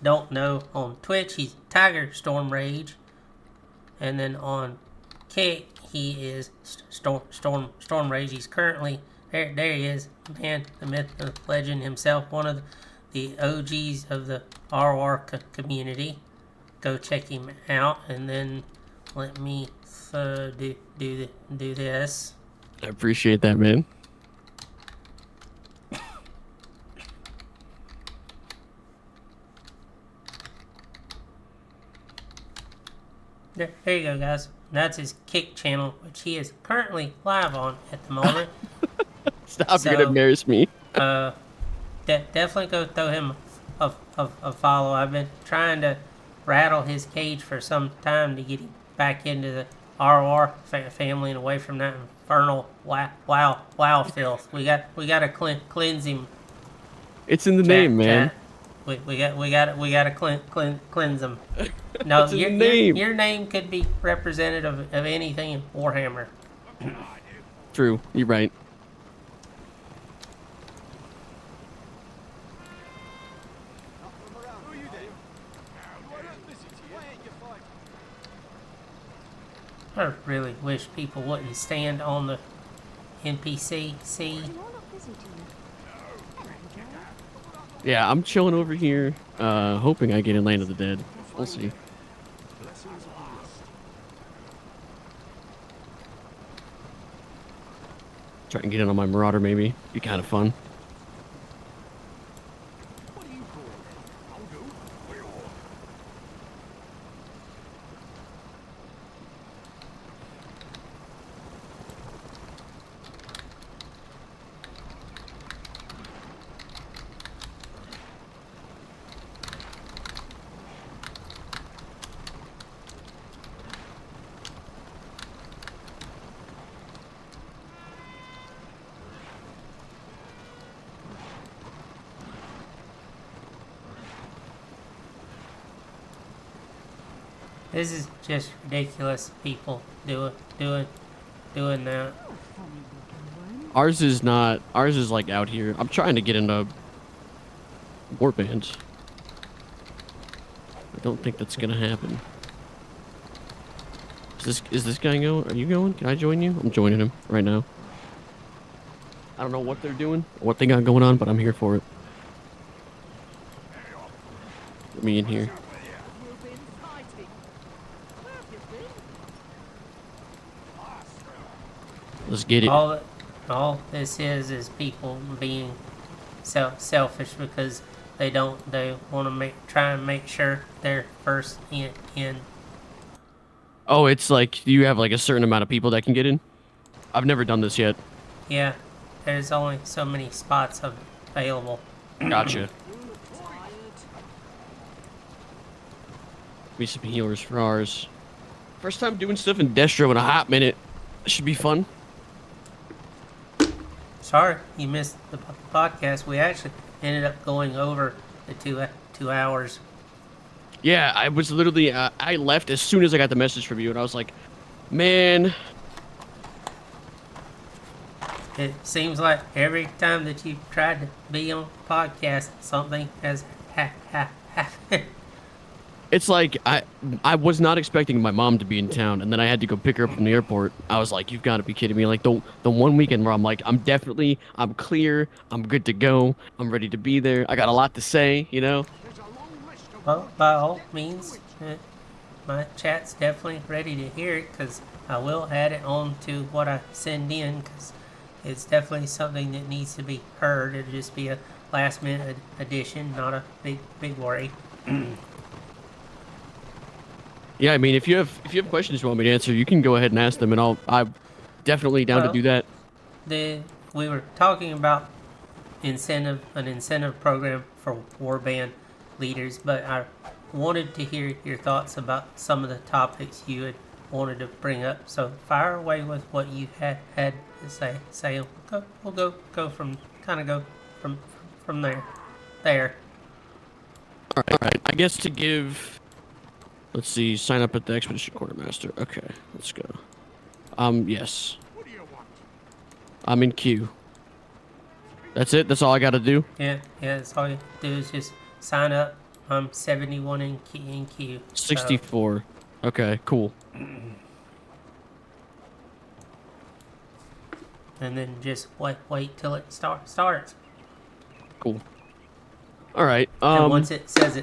don't know, on Twitch he's tigerstormrage, and then on Kick he is stormrage. He's currently there. There he is, man, the myth, the legend himself, one of the OGs of the RoR community. Go check him out, and then let me do this. I appreciate that, man. There you go, guys. That's his Kick channel, which he is currently live on at the moment. Stop, you're gonna embarrass me. Definitely go throw him a follow. I've been trying to rattle his cage for some time to get him back into the RoR family and away from that infernal wow filth. We got to cleanse him. It's in the name, man. We got to cleanse him. No, your name could be representative of anything in Warhammer. True, you're right. I really wish people wouldn't stand on the NPC. Yeah, I'm chilling over here, hoping I get in Land of the Dead. We'll see. Try and get in on my Marauder, maybe. Be kind of fun. This is just ridiculous. People doing that. Ours is not. Ours is like out here. I'm trying to get into Warband. I don't think that's gonna happen. Is this guy going? Are you going? Can I join you? I'm joining him right now. I don't know what they're doing, what they got going on, but I'm here for it. Get me in here. Let's get it. All this is people being selfish because they want to try and make sure they're first in. Oh, it's like you have like a certain amount of people that can get in. I've never done this yet. Yeah, there's only so many spots available. Gotcha. Be some healers for ours. First time doing stuff in Destro in a hot minute. Should be fun. Sorry you missed the podcast. We actually ended up going over the 2 hours. Yeah, I was literally, I left as soon as I got the message from you, and I was like, man. It seems like every time that you tried to be on a podcast, something has happened. It's like, I was not expecting my mom to be in town, and then I had to go pick her up from the airport. I was like, you've got to be kidding me. Like, the one weekend where I'm like, I'm clear, I'm good to go, I'm ready to be there, I got a lot to say, you know? Well, by all means, my chat's definitely ready to hear it, because I will add it on to what I send in, because it's definitely something that needs to be heard. It'll just be a last-minute addition, not a big worry. Yeah, I mean, if you have questions you want me to answer, you can go ahead and ask them, and I'm definitely down to do that. We were talking about an incentive program for warband leaders, but I wanted to hear your thoughts about some of the topics you had wanted to bring up. So fire away with what you had to say. We'll go from there. All right. I guess to give. Let's see. Sign up at the Expedition Quartermaster. Okay, let's go. Yes. I'm in queue. That's it? That's all I gotta do? Yeah, that's all you do is just sign up, I'm 71 in Q. So, 64. Okay, cool. and then just wait till it starts. Cool. All right. And once it says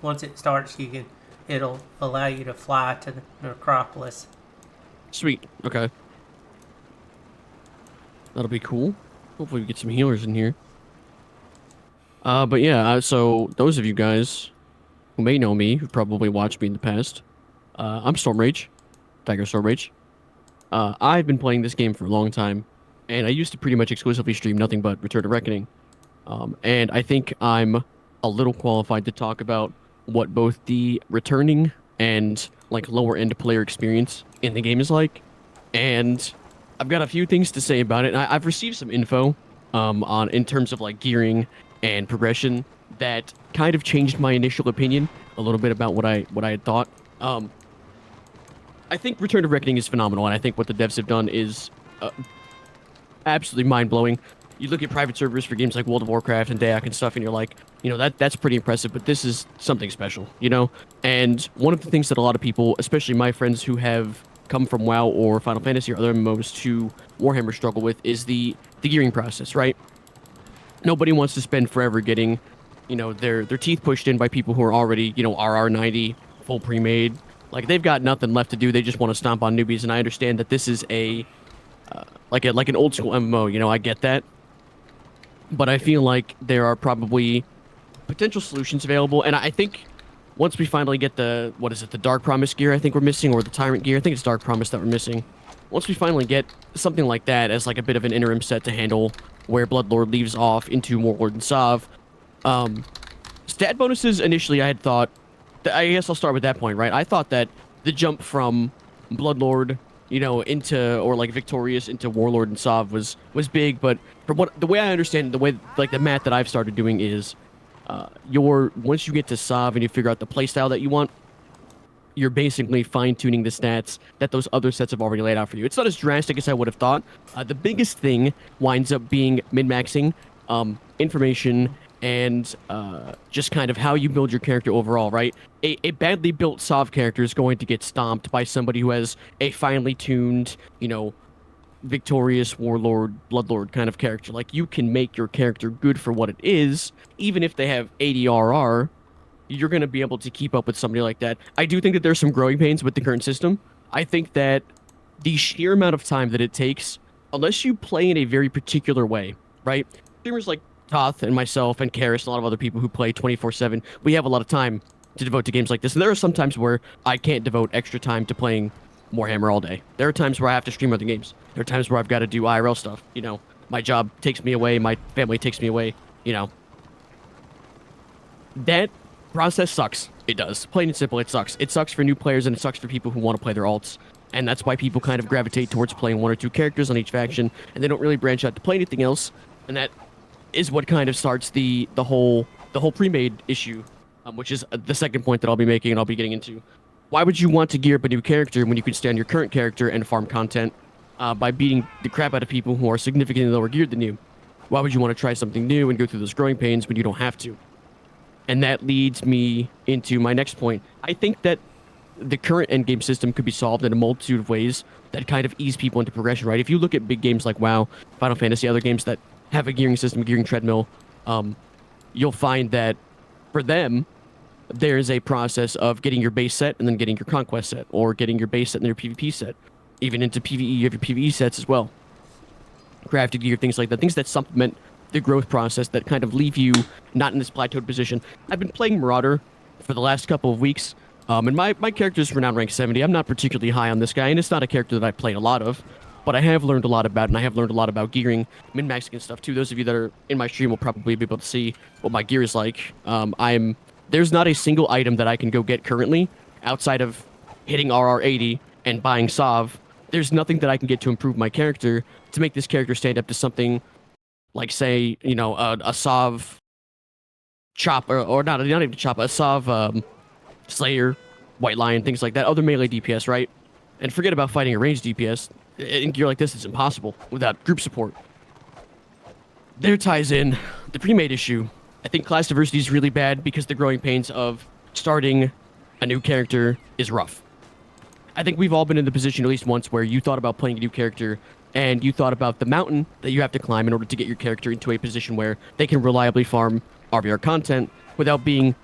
once it starts, it'll allow you to fly to the necropolis. Sweet. Okay. That'll be cool. Hopefully we get some healers in here. But yeah, so those of you guys who may know me, who probably watched me in the past, I'm Stormrage, tigerstormrage. I've been playing this game for a long time, and I used to pretty much exclusively stream nothing but Return to Reckoning. And I think I'm a little qualified to talk about what both the returning and like lower end player experience in the game is like. And I've got a few things to say about it. I've received some info on in terms of like gearing and progression that kind of changed my initial opinion a little bit about what I had thought. I think Return to Reckoning is phenomenal, and I think what the devs have done is absolutely mind-blowing. You look at private servers for games like World of Warcraft and Dayak and stuff, and you're like, that's pretty impressive, but this is something special, And one of the things that a lot of people, especially my friends who have come from WoW or Final Fantasy or other MMOs to Warhammer struggle with is the gearing process, right? Nobody wants to spend forever getting, their teeth pushed in by people who are already, RR90, full pre-made. Like, they've got nothing left to do. They just want to stomp on newbies, and I understand that this is like an old school MMO, I get that. But I feel like there are probably potential solutions available, and I think once we finally get the Dark Promise gear I think we're missing, or the Tyrant gear, I think it's Dark Promise that we're missing. Once we finally get something like that as like a bit of an interim set to handle where Bloodlord leaves off into Warlord and Sov, stat bonuses initially I had thought, I guess I'll start with that point, right? I thought that the jump from Bloodlord, into, or like Victorious into Warlord and Sov was big, but from the way I understand it, the way, like the math that I've started doing is, once you get to Sov and you figure out the playstyle that you want, you're basically fine-tuning the stats that those other sets have already laid out for you. It's not as drastic as I would have thought. The biggest thing winds up being min-maxing information and just kind of how you build your character overall, right? A badly built Sov character is going to get stomped by somebody who has a finely tuned, Victorious Warlord, Bloodlord kind of character. Like, you can make your character good for what it is, even if they have 80 RR, you're going to be able to keep up with somebody like that. I do think that there's some growing pains with the current system. I think that the sheer amount of time that it takes, unless you play in a very particular way, right? Streamers like Toth and myself and Karis and a lot of other people who play 24/7, we have a lot of time to devote to games like this. And there are some times where I can't devote extra time to playing Warhammer all day. There are times where I have to stream other games. There are times where I've got to do IRL stuff. My job takes me away, my family takes me away, That process sucks. It does. Plain and simple, it sucks. It sucks for new players, and it sucks for people who want to play their alts. And that's why people kind of gravitate towards playing one or two characters on each faction, and they don't really branch out to play anything else. And that is what kind of starts the whole pre-made issue, which is the second point that I'll be making and I'll be getting into. Why would you want to gear up a new character when you can stay on your current character and farm content by beating the crap out of people who are significantly lower geared than you? Why would you want to try something new and go through those growing pains when you don't have to? And that leads me into my next point. I think that the current endgame system could be solved in a multitude of ways that kind of ease people into progression, right? If you look at big games like WoW, Final Fantasy, other games that have a gearing system, a gearing treadmill, you'll find that for them, there's a process of getting your base set and then getting your conquest set, or getting your base set and your PvP set. Even into PvE, you have your PvE sets as well. Crafted gear, things like that. Things that supplement the growth process that kind of leave you not in this plateaued position. I've been playing Marauder for the last couple of weeks, and my character's renowned rank 70. I'm not particularly high on this guy, and it's not a character that I play a lot of, but I have learned a lot about it, and I have learned a lot about gearing, min-maxing and stuff too. Those of you that are in my stream will probably be able to see what my gear is like. There's not a single item that I can go get currently outside of hitting RR80 and buying Sov. There's nothing that I can get to improve my character to make this character stand up to something like, say, a Sov chop, or not even chop, a Sov Slayer, White Lion, things like that, other melee DPS, right? And forget about fighting a ranged DPS. In gear like this, it's impossible without group support. There ties in the pre-made issue I think class diversity is really bad because the growing pains of starting a new character is rough. I think we've all been in the position at least once where you thought about playing a new character and you thought about the mountain that you have to climb in order to get your character into a position where they can reliably farm RVR content without being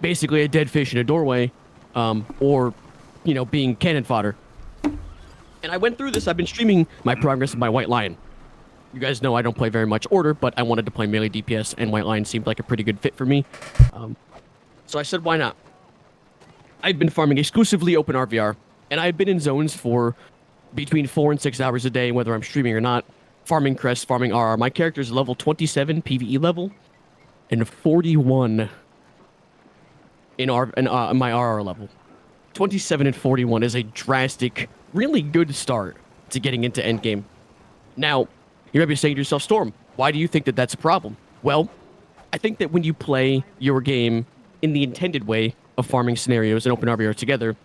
basically a dead fish in a doorway, or, being cannon fodder. And I went through this. I've been streaming my progress of my White Lion. You guys know I don't play very much Order, but I wanted to play melee DPS, and White Lion seemed like a pretty good fit for me. So I said, why not? I've been farming exclusively open RVR, and I've been in zones for between 4 and 6 hours a day, whether I'm streaming or not, farming crests, farming RR. My character's level 27 PvE level, and 41 in my RR level. 27 and 41 is a drastic, really good start to getting into endgame. Now, you might be saying to yourself, Storm, why do you think that that's a problem? Well, I think that when you play your game in the intended way of farming scenarios and open RVR together,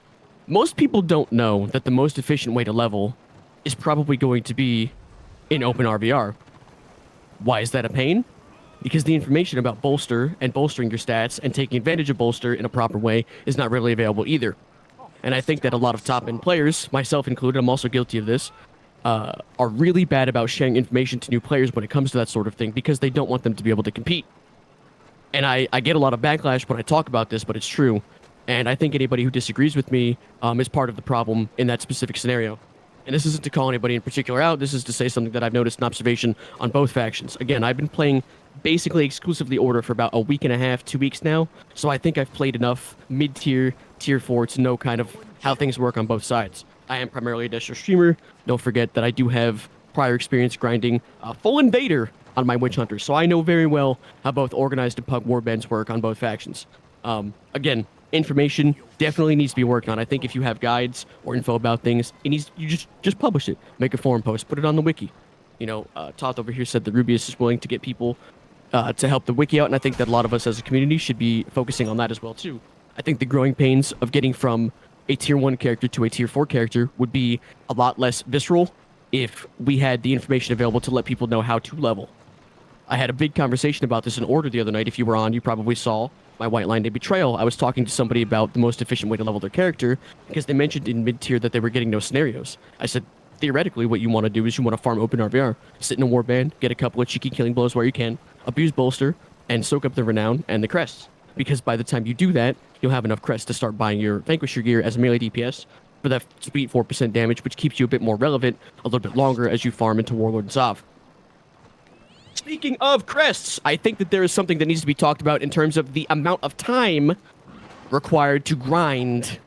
most people don't know that the most efficient way to level is probably going to be in open RVR. Why is that a pain? Because the information about bolster and bolstering your stats and taking advantage of bolster in a proper way is not readily available either. And I think that a lot of top-end players, myself included, I'm also guilty of this, are really bad about sharing information to new players when it comes to that sort of thing because they don't want them to be able to compete. And I get a lot of backlash when I talk about this, but it's true. And I think anybody who disagrees with me is part of the problem in that specific scenario. And this isn't to call anybody in particular out. This is to say something that I've noticed in observation on both factions. Again, I've been playing basically exclusively Order for about a week and a half, 2 weeks now. So I think I've played enough mid-tier, tier 4 to know kind of how things work on both sides. I am primarily a Destro streamer. Don't forget that I do have prior experience grinding full Invader on my Witch Hunter. So I know very well how both organized and pug warbands work on both factions. Again, information definitely needs to be worked on. I think if you have guides or info about things, you just publish it. Make a forum post, put it on the wiki. Toth over here said that Rubius is willing to get people to help the wiki out, and I think that a lot of us as a community should be focusing on that as well too. I think the growing pains of getting from a tier 1 character to a tier 4 character would be a lot less visceral if we had the information available to let people know how to level. I had a big conversation about this in Order the other night. If you were on, you probably saw my White Line Day Betrayal. I was talking to somebody about the most efficient way to level their character because they mentioned in mid-tier that they were getting no scenarios. I said, theoretically, what you want to do is you want to farm open RVR, sit in a warband, get a couple of cheeky killing blows where you can, abuse bolster, and soak up the renown and the crests. Because by the time you do that, you'll have enough crests to start buying your Vanquisher gear as a melee DPS for that sweet 4% damage, which keeps you a bit more relevant a little bit longer as you farm into Warlord and Zav. Speaking of crests, I think that there is something that needs to be talked about in terms of the amount of time required to grind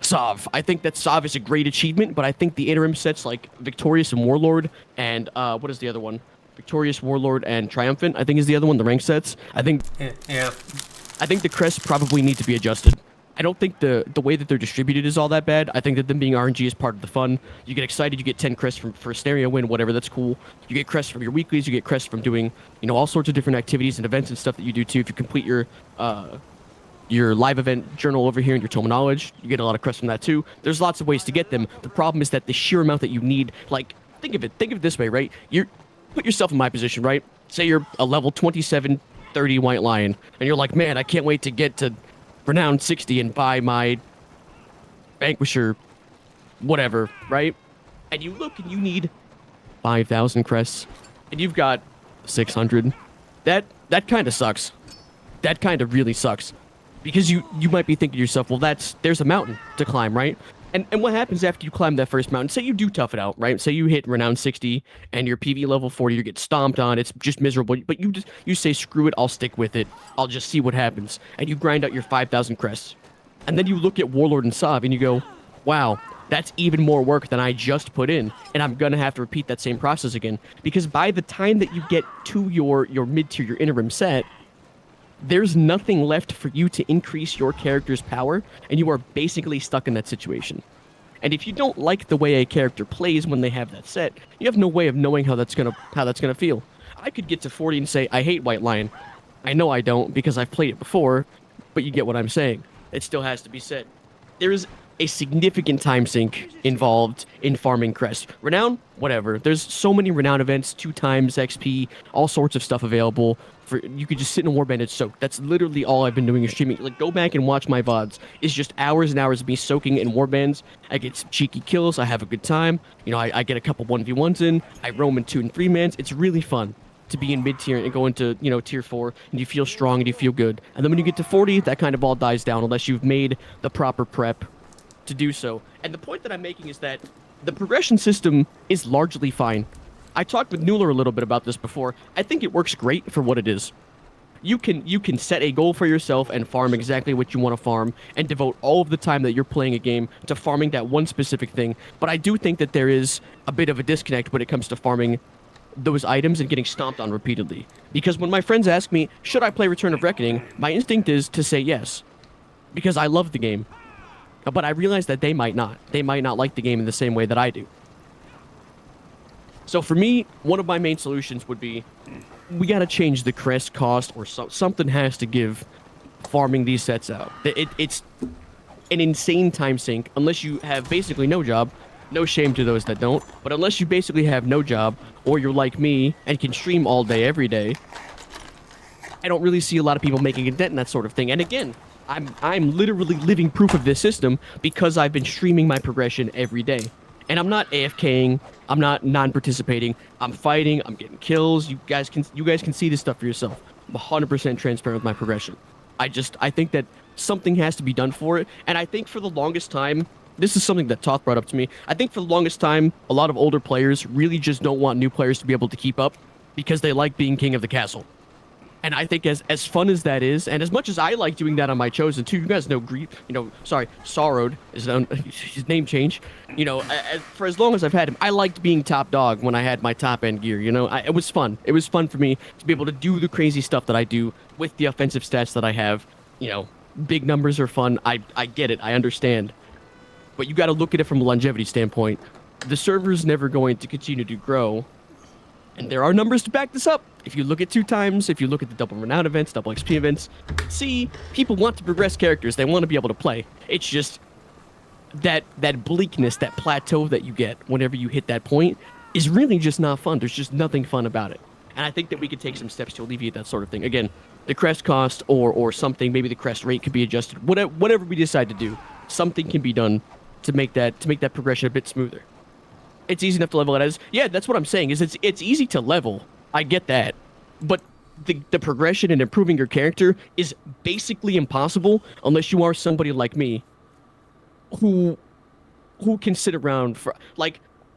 Zav. I think that Zav is a great achievement, but I think the interim sets like Victorious and Warlord and what is the other one? Victorious, Warlord, and Triumphant, I think is the other one, the rank sets. I think the crests probably need to be adjusted. I don't think the way that they're distributed is all that bad. I think that them being RNG is part of the fun. You get excited, you get 10 crests for a scenario win, whatever, that's cool. You get crests from your weeklies, you get crests from doing, all sorts of different activities and events and stuff that you do too. If you complete your live event journal over here and your Tome of Knowledge, you get a lot of crests from that too. There's lots of ways to get them. The problem is that the sheer amount that you need, like, think of it this way, right? Put yourself in my position, right? Say you're a level 27, 30 White Lion, and you're like, man, I can't wait to get to Renown 60 and buy my Vanquisher, whatever, right? And you look and you need 5,000 crests, and you've got 600. That kind of sucks. That kind of really sucks. Because you might be thinking to yourself, well, there's a mountain to climb, right? And what happens after you climb that first mountain? Say you do tough it out, right? Say you hit Renown 60 and your PV level 40, you get stomped on, it's just miserable, but you say, screw it, I'll stick with it. I'll just see what happens. And you grind out your 5,000 crests. And then you look at Warlord and Sav and you go, wow, that's even more work than I just put in. And I'm going to have to repeat that same process again. Because by the time that you get to your mid-tier, your interim set, there's nothing left for you to increase your character's power, and you are basically stuck in that situation. And if you don't like the way a character plays when they have that set, you have no way of knowing how that's gonna feel. I could get to 40 and say, I hate White Lion. I know I don't because I've played it before, but you get what I'm saying. It still has to be said. There is a significant time sink involved in farming crest. Renown, whatever. There's so many renown events, 2 times XP, all sorts of stuff available. For you could just sit in a warband and soak. That's literally all I've been doing is streaming. Like, go back and watch my VODs. It's just hours and hours of me soaking in warbands. I get some cheeky kills. I have a good time. You know, I get a couple 1v1s in. I roam in 2 and 3 mans. It's really fun to be in mid-tier and go into, you know, tier 4, and you feel strong and you feel good. And then when you get to 40, that kind of all dies down unless you've made the proper prep to do so. And the point that I'm making is that the progression system is largely fine. I talked with Nuller a little bit about this before. I think it works great for what it is. You can set a goal for yourself and farm exactly what you want to farm and devote all of the time that you're playing a game to farming that one specific thing. But I do think that there is a bit of a disconnect when it comes to farming those items and getting stomped on repeatedly. Because when my friends ask me, should I play Return of Reckoning, my instinct is to say yes. Because I love the game. But I realize that they might not. They might not like the game in the same way that I do. So for me, one of my main solutions would be, we gotta change the crest cost, or something has to give farming these sets out. It's an insane time sink, unless you have basically no job. No shame to those that don't, but unless you basically have no job, or you're like me and can stream all day, every day, I don't really see a lot of people making a dent in that sort of thing. And again, I'm literally living proof of this system because I've been streaming my progression every day. And I'm not AFKing, I'm not non-participating, I'm fighting, I'm getting kills. You guys can see this stuff for yourself. I'm 100% transparent with my progression. I think that something has to be done for it, and I think for the longest time, this is something that Toth brought up to me. I think for the longest time, a lot of older players really just don't want new players to be able to keep up because they like being king of the castle. And I think as fun as that is, and as much as I like doing that on my Chosen too, you guys know Sorrowed is his name change. You know, for as long as I've had him, I liked being top dog when I had my top end gear. You know, it was fun. It was fun for me to be able to do the crazy stuff that I do with the offensive stats that I have. You know, big numbers are fun. I get it. I understand. But you got to look at it from a longevity standpoint. The server's never going to continue to grow. And there are numbers to back this up. If you look at 2 times, if you look at the double renown events, double XP events, see, people want to progress characters. They want to be able to play. It's just that bleakness, that plateau that you get whenever you hit that point is really just not fun. There's just nothing fun about it. And I think that we could take some steps to alleviate that sort of thing. Again, the crest cost or something, maybe the crest rate could be adjusted. Whatever we decide to do, something can be done to make that progression a bit smoother. It's easy enough to level it as. Yeah, that's what I'm saying. Is it's easy to level. I get that, but the progression and improving your character is basically impossible unless you are somebody like me, who can sit around for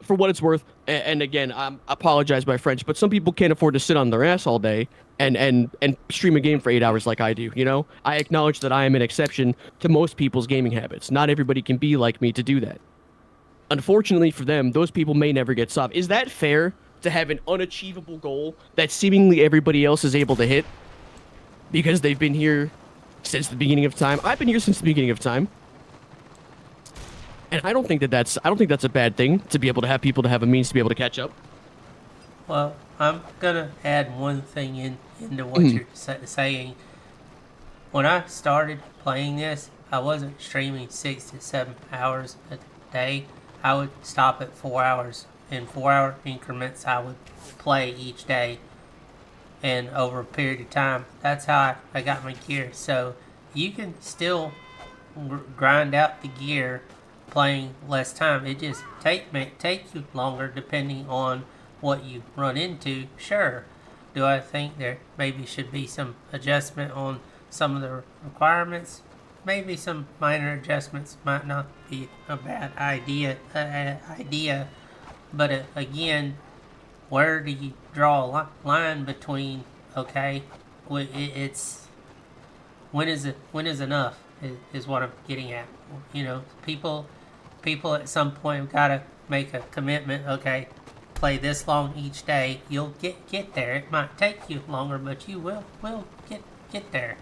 what it's worth. And again, I apologize my French, but some people can't afford to sit on their ass all day and stream a game for 8 hours like I do. You know, I acknowledge that I am an exception to most people's gaming habits. Not everybody can be like me to do that. Unfortunately for them, those people may never get sub. Is that fair to have an unachievable goal that seemingly everybody else is able to hit because they've been here since the beginning of time? I've been here since the beginning of time. And I don't think that's a bad thing to be able to have people to have a means to be able to catch up. Well, I'm gonna add one thing into what you're saying. When I started playing this, I wasn't streaming 6 to 7 hours a day. I would stop at 4 hours. In 4-hour increments, I would play each day. And over a period of time, that's how I got my gear. So you can still grind out the gear playing less time. It just may take you longer depending on what you run into. Sure. Do I think there maybe should be some adjustment on some of the requirements? Maybe some minor adjustments might not be a bad idea. But again, where do you draw a line between, okay, it's when is enough is what I'm getting at. You know, people at some point have got to make a commitment. Okay, play this long each day. You'll get there. It might take you longer, but you will get there.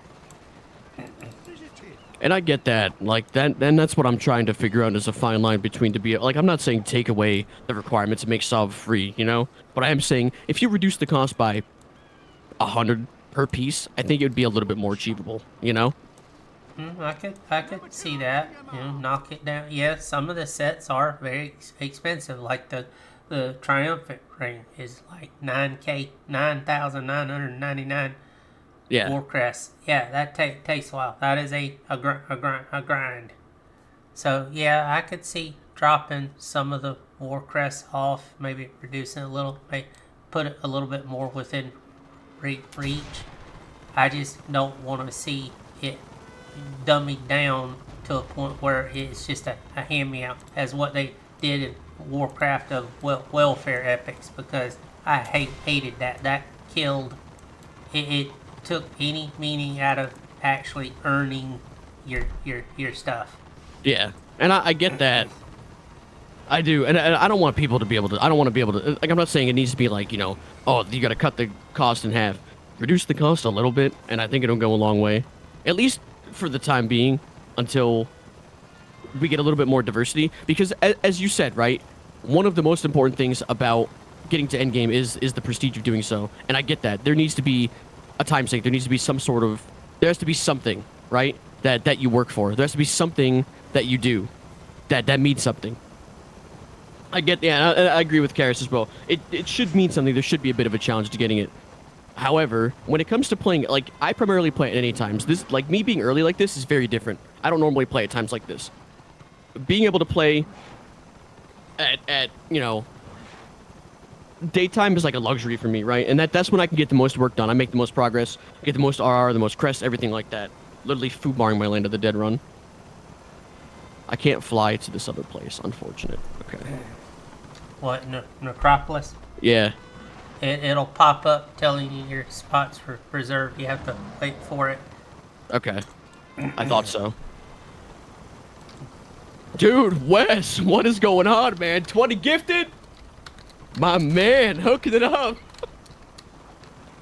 And I get that, like that, and that's what I'm trying to figure out is a fine line between I'm not saying take away the requirements and make Sov free, you know, but I am saying if you reduce the cost by 100 per piece, I think it would be a little bit more achievable, you know. I could see that. Knock it down. Yeah, some of the sets are very expensive. Like the triumphant ring is like 9K, 9,999 Yeah. Warcrest. Yeah, that takes a while. That is a grind. So yeah, I could see dropping some of the Warcrest off, maybe reducing a little, put it a little bit more within reach. I just don't want to see it dummied down to a point where it's just a hand me out, as what they did in Warcraft of welfare epics, because I hated that. That killed it. It took any meaning out of actually earning your stuff. Yeah, and I get that. I do, and I don't want people to be able to. I don't want to be able to. Like, I'm not saying it needs to be like, oh, you got to cut the cost in half. Reduce the cost a little bit, and I think it'll go a long way, at least for the time being, until we get a little bit more diversity. Because as you said, right, one of the most important things about getting to endgame is the prestige of doing so, and I get that. There needs to be a time sink. There needs to be some sort of. There has to be something, right, that you work for. There has to be something that you do that means something. I get, yeah, I agree with Karis as well. It should mean something. There should be a bit of a challenge to getting it. However, when it comes to playing, like, I primarily play at any times. This, like, me being early like this is very different. I don't normally play at times like this. Being able to play at daytime is like a luxury for me, right? And that's when I can get the most work done. I make the most progress, get the most RR, the most crest, everything like that. Literally food barring my Land of the Dead run. I can't fly to this other place, unfortunate. Okay. What, Necropolis? Yeah. It'll pop up telling you your spots for reserved. You have to wait for it. Okay. I thought so. Dude, Wes, what is going on, man? 20 gifted? My man, hooking it up.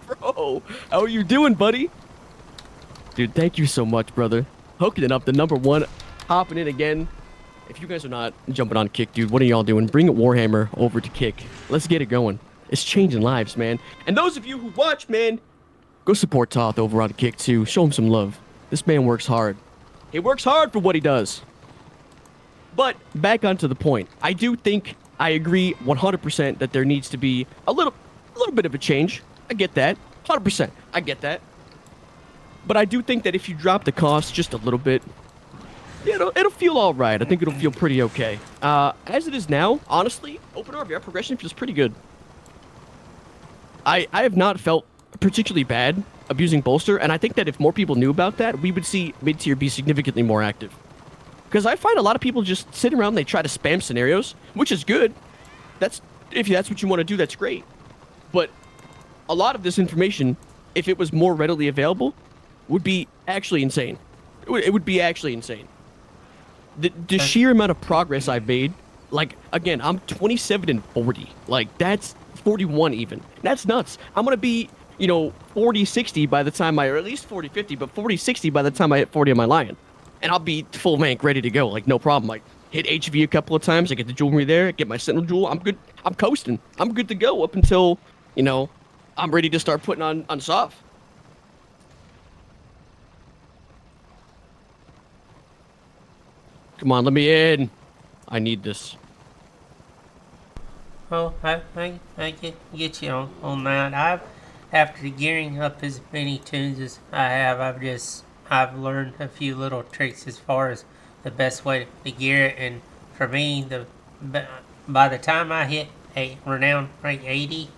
Bro, how are you doing, buddy? Dude, thank you so much, brother. Hooking it up, the number one, hopping in again. If you guys are not jumping on Kick, dude, what are y'all doing? Bring Warhammer over to Kick. Let's get it going. It's changing lives, man. And those of you who watch, man, go support Toth over on Kick, too. Show him some love. This man works hard. He works hard for what he does. But back onto the point. I do think I agree 100% that there needs to be a little bit of a change. I get that. 100%. I get that. But I do think that if you drop the cost just a little bit, it'll feel all right. I think it'll feel pretty okay. As it is now, honestly, open RVR progression feels pretty good. I have not felt particularly bad abusing Bolster, and I think that if more people knew about that, we would see mid-tier be significantly more active. Because I find a lot of people just sit around and they try to spam scenarios, which is good. If that's what you want to do, that's great. But a lot of this information, if it was more readily available, would be actually insane. It would be actually insane. The sheer amount of progress I've made, like, again, I'm 27 and 40. Like, that's 41 even. That's nuts. I'm going to be, 40, 60 by the time or at least 40, 50, but 40, 60 by the time I hit 40 on my Lion. And I'll be full rank, ready to go, like, no problem. Like, hit HV a couple of times, I get the jewelry there, I get my Sentinel jewel, I'm good. I'm coasting. I'm good to go up until, I'm ready to start putting on soft. Come on, let me in. I need this. Well, I get you on that. After gearing up as many tunes as I have, I've learned a few little tricks as far as the best way to gear it. And for me, by the time I hit a renown rank 80,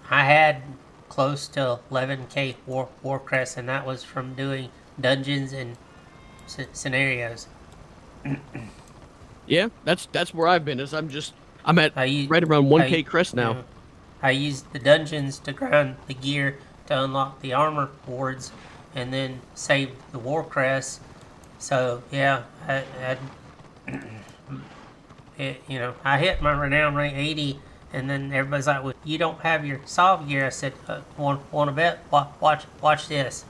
I had close to 11k Warcrest, and that was from doing dungeons and scenarios. Yeah, that's where I've been. I'm at right around 1k crest now. I used the dungeons to grind the gear to unlock the armor boards, and then save the Warcrest. So yeah, I hit my renown rank 80, and then everybody's like, "Well, you don't have your soft gear." I said, "Want to bet? Watch this."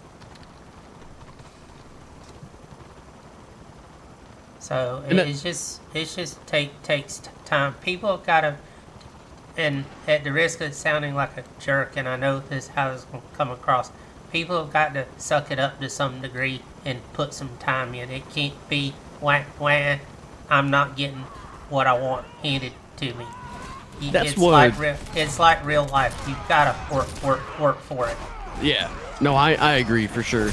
So it just takes time. People gotta, and at the risk of sounding like a jerk, and I know this how it's gonna come across, people have got to suck it up to some degree and put some time in. It can't be wah, I'm not getting what I want handed to me. It's like real life. You've got to work for it. Yeah. No, I agree for sure.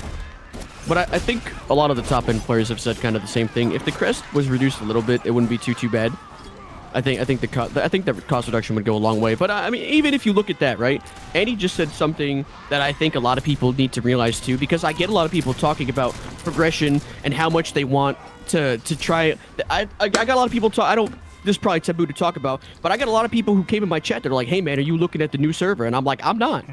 But I think a lot of the top end players have said kind of the same thing. If the crest was reduced a little bit, it wouldn't be too bad. I think the cost reduction would go a long way. But I mean, even if you look at that, right? Andy just said something that I think a lot of people need to realize too, because I get a lot of people talking about progression and how much they want to try. I got a lot of people talk. I don't. This is probably taboo to talk about, but I got a lot of people who came in my chat. They're like, "Hey man, are you looking at the new server?" And I'm like, "I'm not.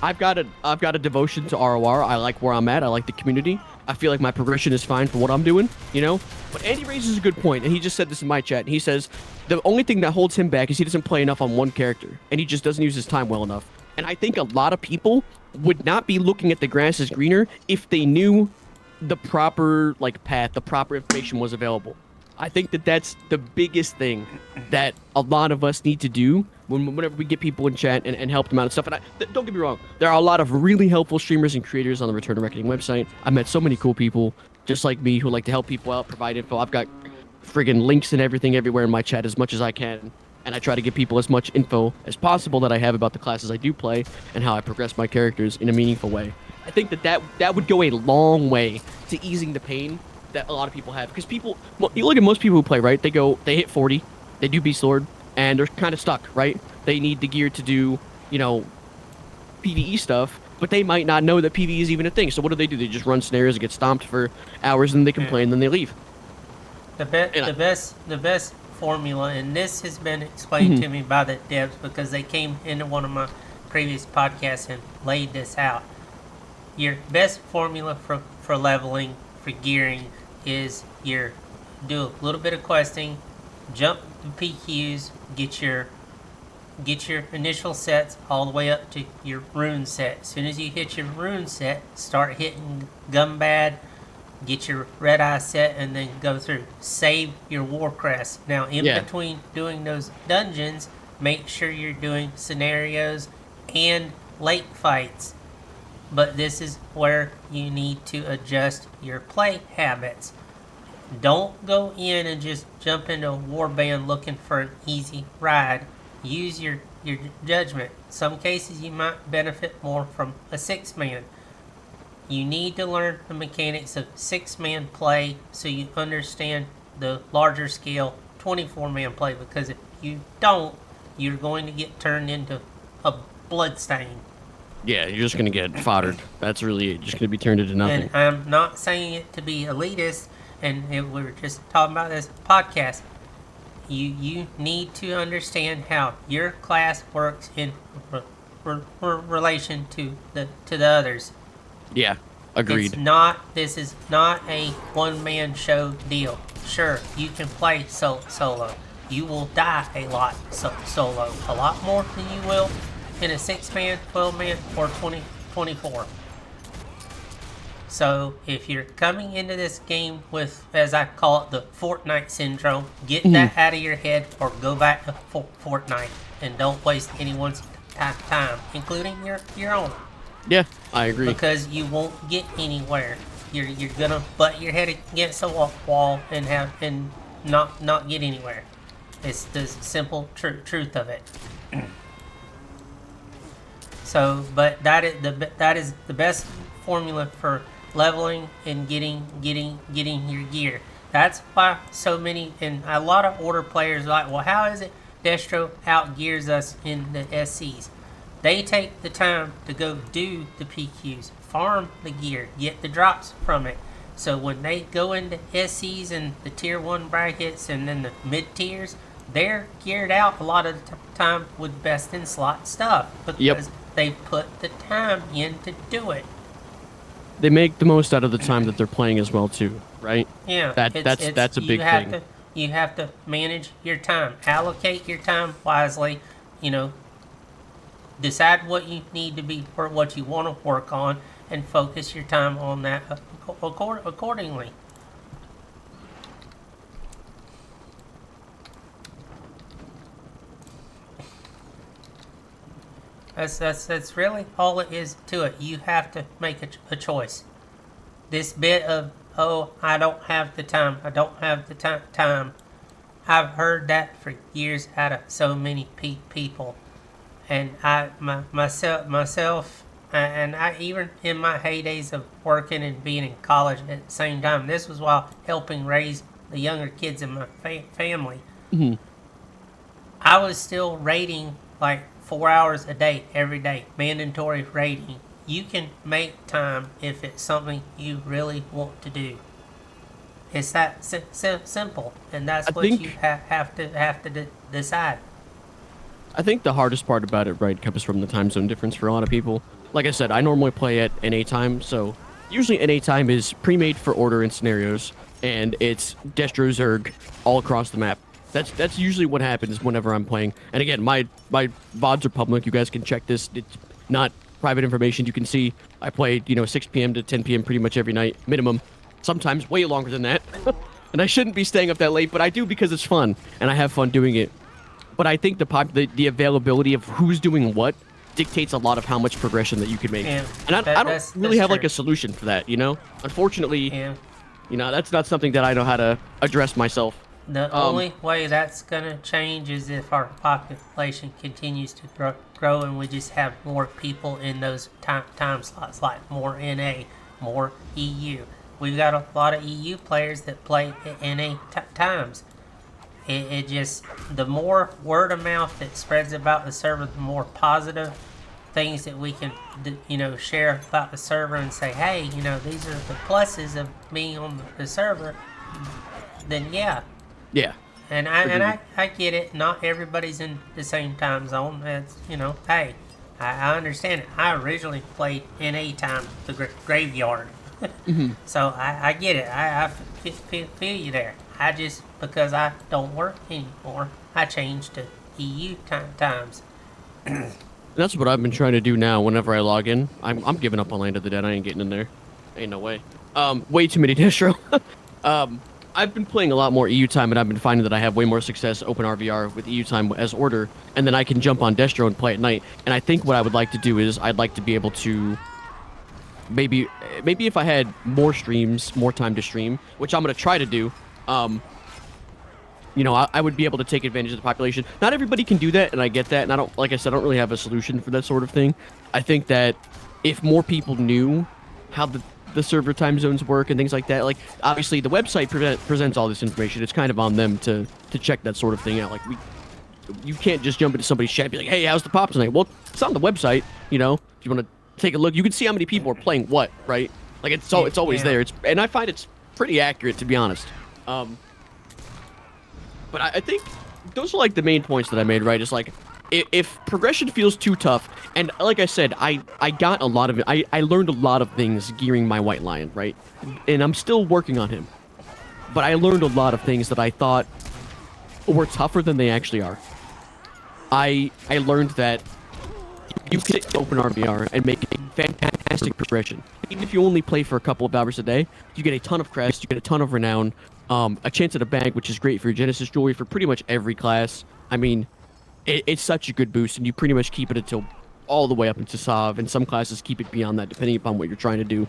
I've got a devotion to RoR. I like where I'm at. I like the community. I feel like my progression is fine for what I'm doing, you know." But Andy raises a good point, and he just said this in my chat. He says the only thing that holds him back is he doesn't play enough on one character, and he just doesn't use his time well enough. And I think a lot of people would not be looking at the grass as greener if they knew the proper path, the proper information was available. I think that's the biggest thing that a lot of us need to do whenever we get people in chat and help them out and stuff. And don't get me wrong, there are a lot of really helpful streamers and creators on the Return to Reckoning website. I met so many cool people just like me who like to help people out, provide info. I've got friggin' links and everything everywhere in my chat as much as I can. And I try to give people as much info as possible that I have about the classes I do play and how I progress my characters in a meaningful way. I think that would go a long way to easing the pain that a lot of people have, because you look at most people who play, right? They hit 40, they do Beast Lord, and they're kind of stuck, right? They need the gear to do, PvE stuff, but they might not know that PvE is even a thing. So what do? They just run snares and get stomped for hours, and they complain, and then they leave. The best formula, and this has been explained to me by the devs because they came into one of my previous podcasts and laid this out. Your best formula for leveling, for gearing, is do a little bit of questing, jump the PQs, get your initial sets all the way up to your rune set. As soon as you hit your rune set, start hitting Gumbad, get your red eye set, and then go through. Save your war crest. Now in between doing those dungeons, make sure you're doing scenarios and lake fights. But this is where you need to adjust your play habits. Don't go in and just jump into a warband looking for an easy ride. Use your judgment. Some cases you might benefit more from a 6-man. You need to learn the mechanics of 6-man play so you understand the larger scale 24-man play, because if you don't, you're going to get turned into a bloodstain. Yeah, you're just going to get foddered. That's really it. Just going to be turned into nothing. And I'm not saying it to be elitist, and we were just talking about this podcast. You need to understand how your class works in relation to the others. Yeah, agreed. This is not a one-man show deal. Sure, you can play solo. You will die a lot solo. A lot more than you will in a 6-man, 12-man, or 24. So if you're coming into this game with, as I call it, the Fortnite syndrome, get that out of your head or go back to Fortnite, and don't waste anyone's time, including your own. Yeah, I agree. Because you won't get anywhere. You're gonna butt your head against a wall and not get anywhere. It's the simple truth of it. So, but that is the best formula for leveling and getting your gear. That's why so many, and a lot of order players are like, well, how is it Destro outgears us in the SCs? They take the time to go do the PQs, farm the gear, get the drops from it. So when they go into SCs and the tier 1 brackets and then the mid tiers, they're geared out a lot of the time with best in slot stuff, because they put the time in to do it. They make the most out of the time that they're playing as well too, right? Yeah, that's a big thing. You have to manage your time, allocate your time wisely. Decide what you need to be, or what you want to work on, and focus your time on that accordingly. That's really all it is to it. You have to make a choice. This bit of, oh, I don't have the time. I don't have the time. I've heard that for years out of so many people. And myself, and I even in my heydays of working and being in college at the same time, this was while helping raise the younger kids in my family. Mm-hmm. I was still raiding like 4 hours a day, every day, mandatory raiding. You can make time if it's something you really want to do. It's that simple, and that's what you have to decide. I think the hardest part about it, right, comes from the time zone difference for a lot of people. Like I said, I normally play at NA time, so usually NA time is pre-made for order and scenarios, and it's Destro Zerg all across the map. That's usually what happens whenever I'm playing. And again, my VODs are public. You guys can check this. It's not private information. You can see I play, 6 p.m. to 10 p.m. pretty much every night, minimum. Sometimes way longer than that. And I shouldn't be staying up that late, but I do because it's fun, and I have fun doing it. But I think the availability of who's doing what dictates a lot of how much progression that you can make. Yeah, and I don't really have like a solution for that, Unfortunately, that's not something that I know how to address myself. The only way that's going to change is if our population continues to grow and we just have more people in those time slots, like more NA, more EU. We've got a lot of EU players that play NA times. It just, the more word of mouth that spreads about the server, the more positive things that we can, share about the server and say, hey, these are the pluses of being on the server. Then yeah. And I get it. Not everybody's in the same time zone. It's, hey, I understand it. I originally played NA time, the graveyard. Mm-hmm. So I get it. I feel you there. I just, because I don't work anymore, I changed to EU times. That's what I've been trying to do now. Whenever I log in, I'm giving up on Land of the Dead. I ain't getting in there. Ain't no way. Way too many distro. I've been playing a lot more EU time, and I've been finding that I have way more success open RVR with EU time as order, and then I can jump on Destro and play at night. And I think what I would like to do is I'd like to be able to maybe if I had more streams, more time to stream, which I'm gonna try to do. I would be able to take advantage of the population. Not everybody can do that, and I get that. And I don't really have a solution for that sort of thing. I think that if more people knew how the server time zones work and things like that, like obviously the website presents all this information. It's kind of on them to check that sort of thing out. Like you can't just jump into somebody's chat and be like, hey, how's the pop tonight? Well, it's on the website. If you want to take a look, you can see how many people are playing what, right? Like it's always there. And I find it's pretty accurate, to be honest. But I think those are like the main points that I made, right? It's like if progression feels too tough, and like I said, I got a lot of it. I learned a lot of things gearing my White Lion, right? And I'm still working on him. But I learned a lot of things that I thought were tougher than they actually are. I learned that you can open RVR and make a fantastic progression. Even if you only play for a couple of hours a day, you get a ton of crest, you get a ton of renown, a chance at a bag, which is great for your Genesis jewelry for pretty much every class. I mean, it's such a good boost, and you pretty much keep it until all the way up into Sav, and some classes keep it beyond that, depending upon what you're trying to do.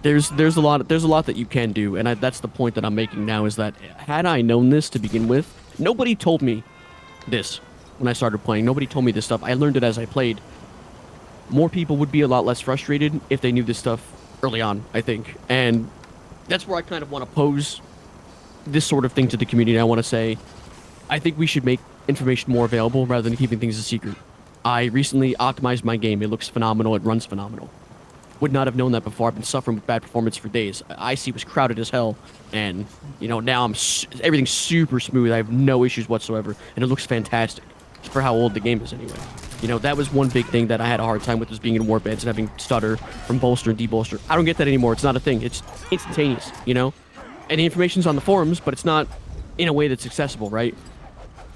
There's a lot that you can do, and that's the point that I'm making now, is that had I known this to begin with, nobody told me this when I started playing. Nobody told me this stuff. I learned it as I played. More people would be a lot less frustrated if they knew this stuff early on, I think. And that's where I kind of want to pose this sort of thing to the community. I want to say, I think we should make information more available rather than keeping things a secret. I recently optimized my game. It looks phenomenal. It runs phenomenal. Would not have known that before. I've been suffering with bad performance for days. IC was crowded as hell, and now everything's super smooth. I have no issues whatsoever, and it looks fantastic for how old the game is anyway. That was one big thing that I had a hard time with, was being in warbeds and having stutter from bolster and debolster. I don't get that anymore. It's not a thing. It's instantaneous, and the information's on the forums, but it's not in a way that's accessible, right?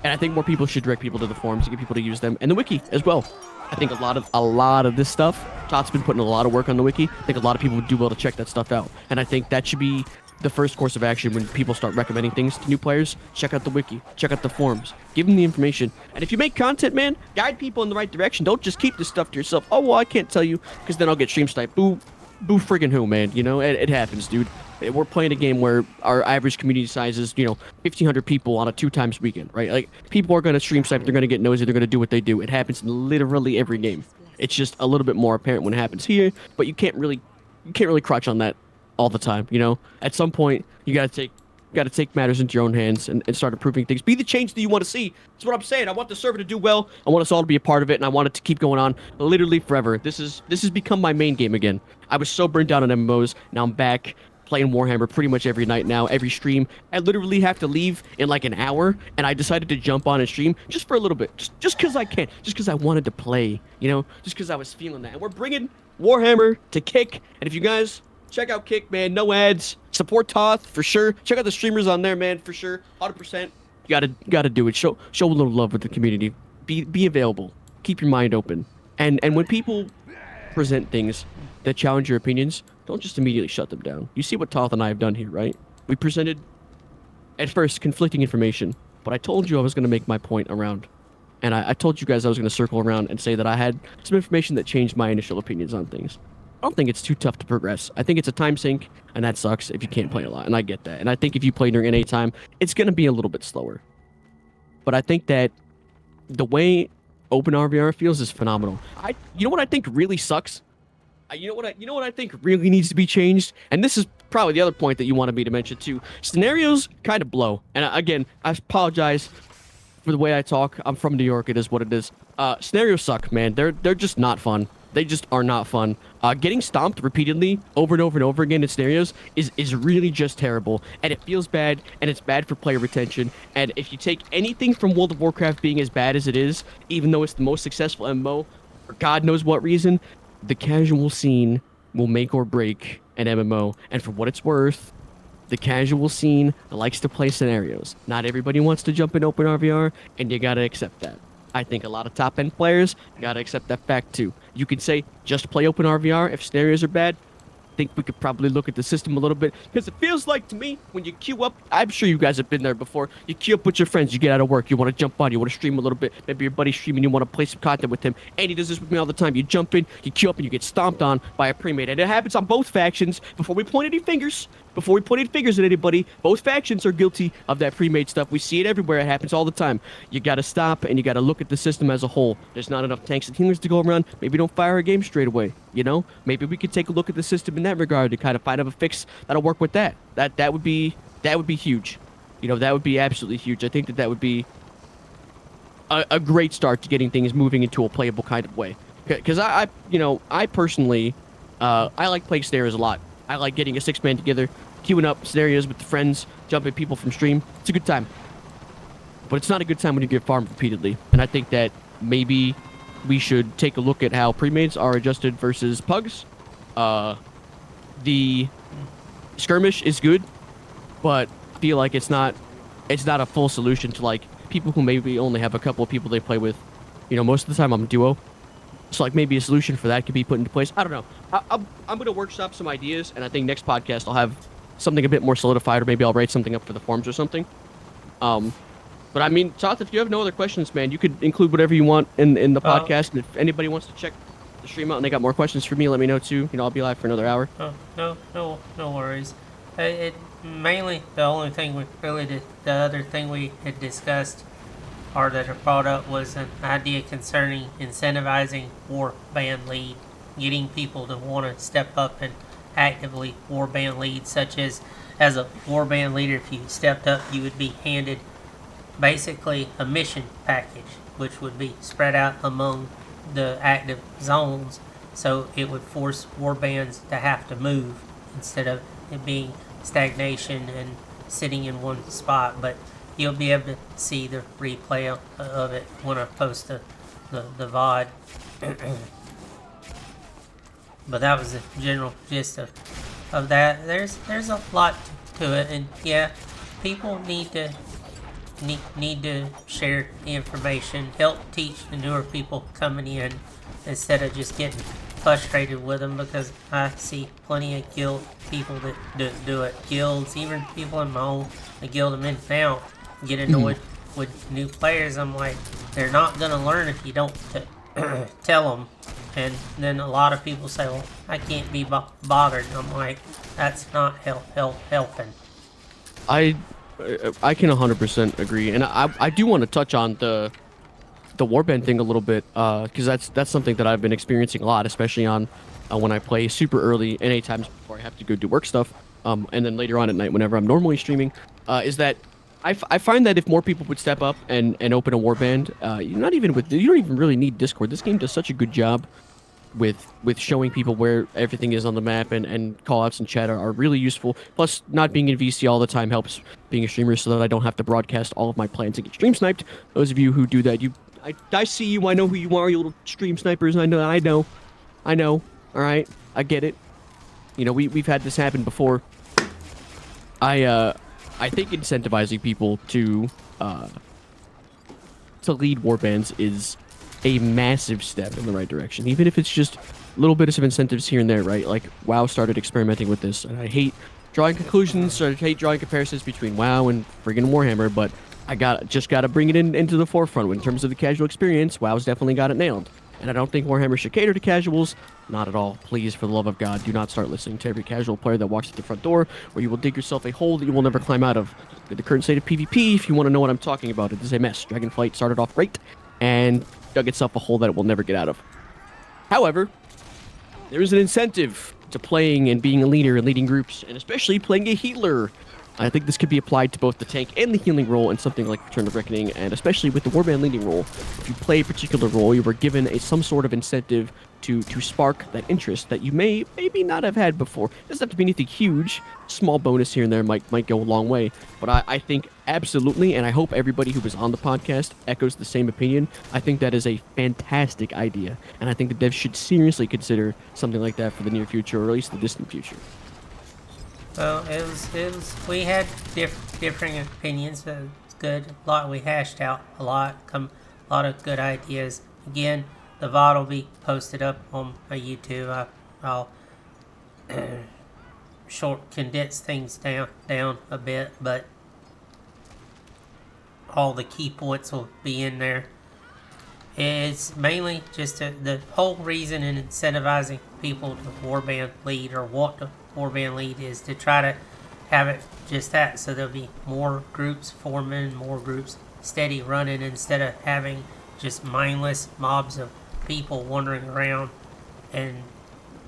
And I think more people should direct people to the forums to get people to use them, and the wiki as well. I think a lot of this stuff, Todd's been putting a lot of work on the wiki. I think a lot of people would do well to check that stuff out, and I think that should be the first course of action when people start recommending things to new players. Check out the wiki, check out the forums, give them the information. And if you make content, man, guide people in the right direction. Don't just keep this stuff to yourself. Oh, well, I can't tell you because then I'll get stream sniped. Boo friggin' who, man? You know, it happens, dude. We're playing a game where our average community size is, 1,500 people on a 2 times weekend, right? Like, people are going to stream snipe, they're going to get nosy, they're going to do what they do. It happens in literally every game. It's just a little bit more apparent when it happens here, but you can't really crutch on that all the time, At some point, you gotta take matters into your own hands and start improving things. Be the change that you want to see. That's what I'm saying. I want the server to do well. I want us all to be a part of it, and I want it to keep going on literally forever. This has become my main game again. I was so burned out on MMOs. Now I'm back playing Warhammer pretty much every night now, every stream. I literally have to leave in like an hour, and I decided to jump on and stream just for a little bit, just because I can, just because I wanted to play, just because I was feeling that. And we're bringing Warhammer to Kick, and if you guys check out Kick, man, no ads, support Toth for sure. Check out the streamers on there, man, for sure, 100%. You gotta do it. Show a little love with the community. Be available. Keep your mind open. And when people present things that challenge your opinions, don't just immediately shut them down. You see what Toth and I have done here, right? We presented, at first, conflicting information, but I told you I was going to make my point around. And I told you guys I was going to circle around and say that I had some information that changed my initial opinions on things. I don't think it's too tough to progress. I think it's a time sink, and that sucks if you can't play a lot, and I get that. And I think if you play during NA time, it's going to be a little bit slower. But I think that the way Open RVR feels is phenomenal. You know what I think really sucks? You know what I think really needs to be changed? And this is probably the other point that you wanted me to mention too. Scenarios kind of blow. And again, I apologize for the way I talk. I'm from New York. It is what it is. Scenarios suck, man. They're just not fun. They just are not fun. Getting stomped repeatedly over and over and over again in scenarios is really just terrible. And it feels bad, and it's bad for player retention. And if you take anything from World of Warcraft being as bad as it is, even though it's the most successful MMO, for God knows what reason, the casual scene will make or break an MMO. And for what it's worth, the casual scene likes to play scenarios. Not everybody wants to jump in Open RVR, and you gotta accept that. I think a lot of top-end players gotta accept that fact too. You could say, just play Open RVR if scenarios are bad. I think we could probably look at the system a little bit, because it feels like to me when you queue up, I'm sure you guys have been there before, you queue up with your friends, you get out of work, you want to jump on, you want to stream a little bit, maybe your buddy's streaming, you want to play some content with him, and he does this with me all the time. You jump in, you queue up, and you get stomped on by a pre-made, and it happens on both factions. Before we point any fingers at anybody, both factions are guilty of that pre-made stuff. We see it everywhere. It happens all the time. You got to stop, and you got to look at the system as a whole. There's not enough tanks and healers to go around. Maybe don't fire a game straight away, Maybe we could take a look at the system in that regard to kind of find a fix that'll work with that. That would be huge. That would be absolutely huge. I think that would be a great start to getting things moving into a playable kind of way. Because I personally, I like playing scenarios a lot. I like getting a 6-man together, queuing up scenarios with the friends, jumping people from stream. It's a good time. But it's not a good time when you get farmed repeatedly. And I think that maybe we should take a look at how pre-mades are adjusted versus pugs. The skirmish is good, but I feel like it's not a full solution to like people who maybe only have a couple of people they play with. Most of the time I'm a duo. So like maybe a solution for that could be put into place. I don't know. I'm going to workshop some ideas, and I think next podcast I'll have something a bit more solidified, or maybe I'll write something up for the forums or something. But I mean, Toth, if you have no other questions, man, you could include whatever you want in the podcast. And if anybody wants to check the stream out and they got more questions for me, let me know too. I'll be live for another hour. No worries. Mainly the only thing the other thing we had discussed or that are brought up was an idea concerning incentivizing warband lead, getting people to want to step up and actively warband lead, such as a warband leader, if you stepped up, you would be handed basically a mission package, which would be spread out among the active zones, so it would force warbands to have to move instead of it being stagnation and sitting in one spot. But you'll be able to see the replay of it when I post the VOD. But that was the general gist of that. There's a lot to it, and yeah, people need to share the information, help teach the newer people coming in, instead of just getting frustrated with them, because I see plenty of guild people that do it. Guilds, even people in my own the guild I'm in now, get annoyed with new players. I'm like, they're not gonna learn if you don't tell them. And then a lot of people say, well, I can't be bothered. I'm like, that's not helping. I can 100% agree, and I do want to touch on the warband thing a little bit, because that's something that I've been experiencing a lot, especially on when I play super early and 8 times before I have to go do work stuff, and then later on at night whenever I'm normally streaming, is that I find that if more people would step up and open a warband, you don't even really need Discord. This game does such a good job with showing people where everything is on the map, and call-outs and chat are really useful. Plus, not being in VC all the time helps being a streamer so that I don't have to broadcast all of my plans and get stream sniped. Those of you who do that, I see you, I know who you are, you little stream snipers. I know. All right, I get it. You know, we've had this happen before. I think incentivizing people to lead warbands is a massive step in the right direction, even if it's just little bits of incentives here and there, right? Like WoW started experimenting with this, and I hate drawing conclusions, or I hate drawing comparisons between WoW and friggin' Warhammer, but I just gotta bring it into the forefront. In terms of the casual experience, WoW's definitely got it nailed, and I don't think Warhammer should cater to casuals. Not at all. Please, for the love of God, do not start listening to every casual player that walks at the front door, or you will dig yourself a hole that you will never climb out of. The current state of PvP, if you want to know what I'm talking about, it is a mess. Dragonflight started off great, and dug itself a hole that it will never get out of. However, there is an incentive to playing and being a leader and leading groups, and especially playing a healer. I think this could be applied to both the tank and the healing role in something like Return of Reckoning, and especially with the warband leading role. If you play a particular role, you were given some sort of incentive to spark that interest that you maybe not have had before. It doesn't have to be anything huge. Small bonus here and there might go a long way. But I think absolutely, and I hope everybody who was on the podcast echoes the same opinion. I think that is a fantastic idea, and I think the devs should seriously consider something like that for the near future, or at least the distant future. Well, it was. We had differing opinions. It's good. A lot we hashed out. A lot of good ideas. Again, the VOD will be posted up on my YouTube. I'll condense things down a bit, but all the key points will be in there. It's mainly just the whole reason in incentivizing people to warband lead or want to warband lead is to try to have it just that, so there'll be more groups forming, more groups steady running, instead of having just mindless mobs of people wandering around and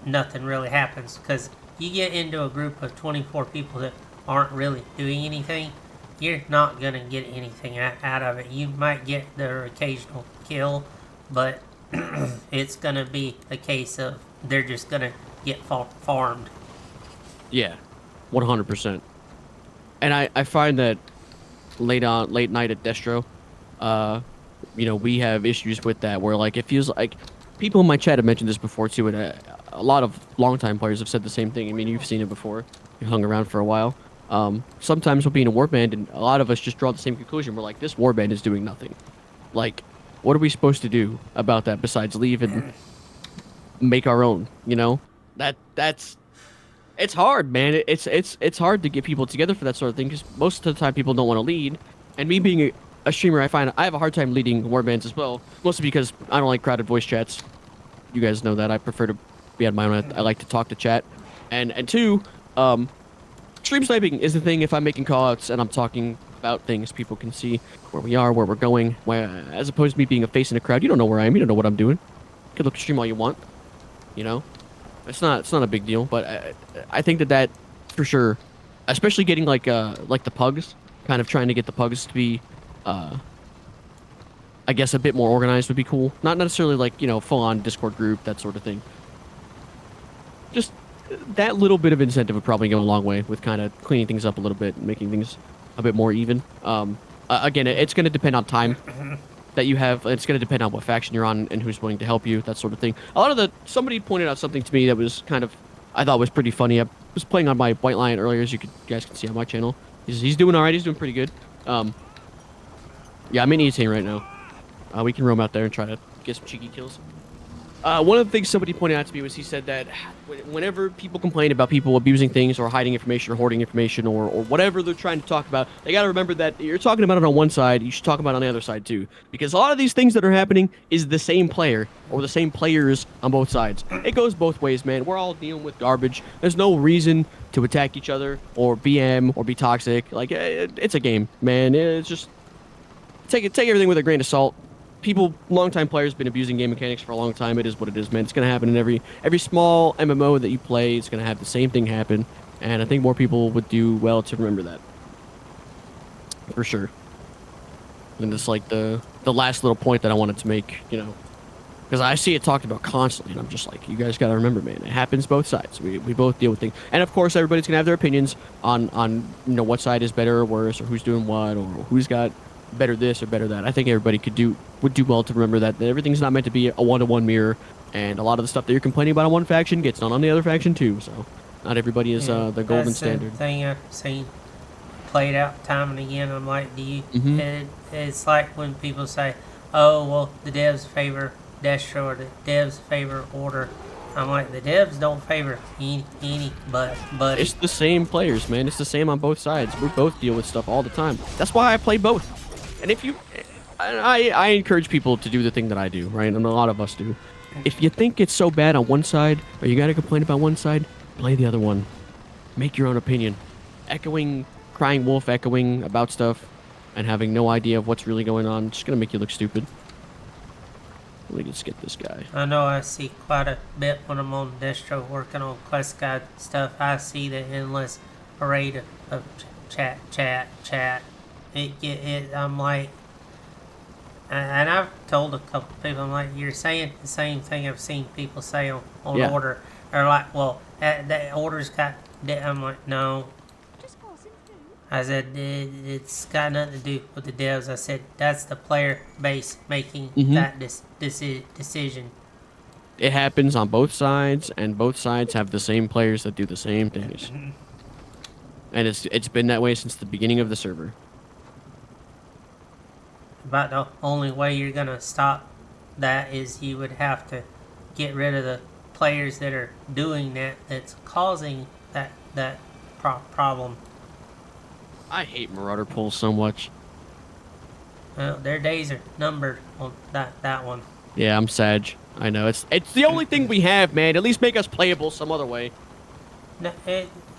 nothing really happens. Because you get into a group of 24 people that aren't really doing anything, you're not going to get anything out of it. You might get their occasional kill, but it's going to be a case of they're just going to get farmed. Yeah, 100%. And I find that late night at Destro, we have issues with that, where like it feels like people in my chat have mentioned this before too, and a lot of longtime players have said the same thing. I mean, you've seen it before. You hung around for a while. Sometimes we'll be in a warband, and a lot of us just draw the same conclusion. We're like, this warband is doing nothing. Like, what are we supposed to do about that besides leave and make our own? You know, that's it's hard, man. It's hard to get people together for that sort of thing, because most of the time people don't want to lead. And me being a streamer, I find I have a hard time leading warbands as well, mostly because I don't like crowded voice chats. You guys know that. I prefer to be on my own. I like to talk to chat. And two, stream sniping is the thing if I'm making callouts and I'm talking about things, people can see where we are, where we're going, as opposed to me being a face in a crowd. You don't know where I am. You don't know what I'm doing. You can look at stream all you want. You know? It's not a big deal, but I think that for sure, especially getting like the pugs, kind of trying to get the pugs to be, I guess, a bit more organized would be cool. Not necessarily like, full on Discord group, that sort of thing. Just that little bit of incentive would probably go a long way with kind of cleaning things up a little bit and making things a bit more even. Again, it's going to depend on time that you have. It's going to depend on what faction you're on and who's willing to help you, that sort of thing. Somebody pointed out something to me that was kind of, I thought was pretty funny. I was playing on my White Lion earlier, as you guys can see on my channel. He's doing all right. He's doing pretty good. Yeah, I'm in Eatane right now. We can roam out there and try to get some cheeky kills. One of the things somebody pointed out to me was he said that whenever people complain about people abusing things or hiding information or hoarding information or whatever they're trying to talk about, they got to remember that you're talking about it on one side, you should talk about it on the other side too. Because a lot of these things that are happening is the same player or the same players on both sides. It goes both ways, man. We're all dealing with garbage. There's no reason to attack each other or BM or be toxic. Like, it's a game, man. It's just take everything with a grain of salt. People, longtime players, been abusing game mechanics for a long time. It is what it is, man. It's gonna happen in every small MMO that you play. It's gonna have the same thing happen, and I think more people would do well to remember that, for sure. And it's like the last little point that I wanted to make, because I see it talked about constantly, and I'm just like, you guys gotta remember, man. It happens both sides. We both deal with things, and of course, everybody's gonna have their opinions on what side is better or worse, or who's doing what, or who's got better this or better that. I think everybody would do well to remember that everything's not meant to be a one-to-one mirror, and a lot of the stuff that you're complaining about on one faction gets done on the other faction too. So not everybody is the golden standard. That's the thing I've seen played out time and again. I'm like, it's like when people say, oh, well, the devs favor Destro or the devs favor Order. I'm like, the devs don't favor any but it's the same players, man. It's the same on both sides. We both deal with stuff all the time. That's why I play both. And if you, I encourage people to do the thing that I do, right? And a lot of us do. If you think it's so bad on one side, or you gotta complain about one side, play the other one. Make your own opinion. Crying wolf echoing about stuff, and having no idea of what's really going on, just gonna make you look stupid. Let me just get this guy. I know I see quite a bit when I'm on Destro working on quest guide stuff. I see the endless array of chat. I'm like, and I've told a couple people, I'm like, you're saying the same thing I've seen people say on Yeah. Order. They're like, well, that Order's got. I'm like, no. I said, it's got nothing to do with the devs. I said, that's the player base making that decision. It happens on both sides, and both sides have the same players that do the same things. And it's been that way since the beginning of the server. About the only way you're going to stop that is you would have to get rid of the players that are doing that's causing that problem. I hate Marauder pulls so much. Well, their days are numbered on that one. Yeah, I'm Sag. I know. It's the only thing we have, man. At least make us playable some other way. No,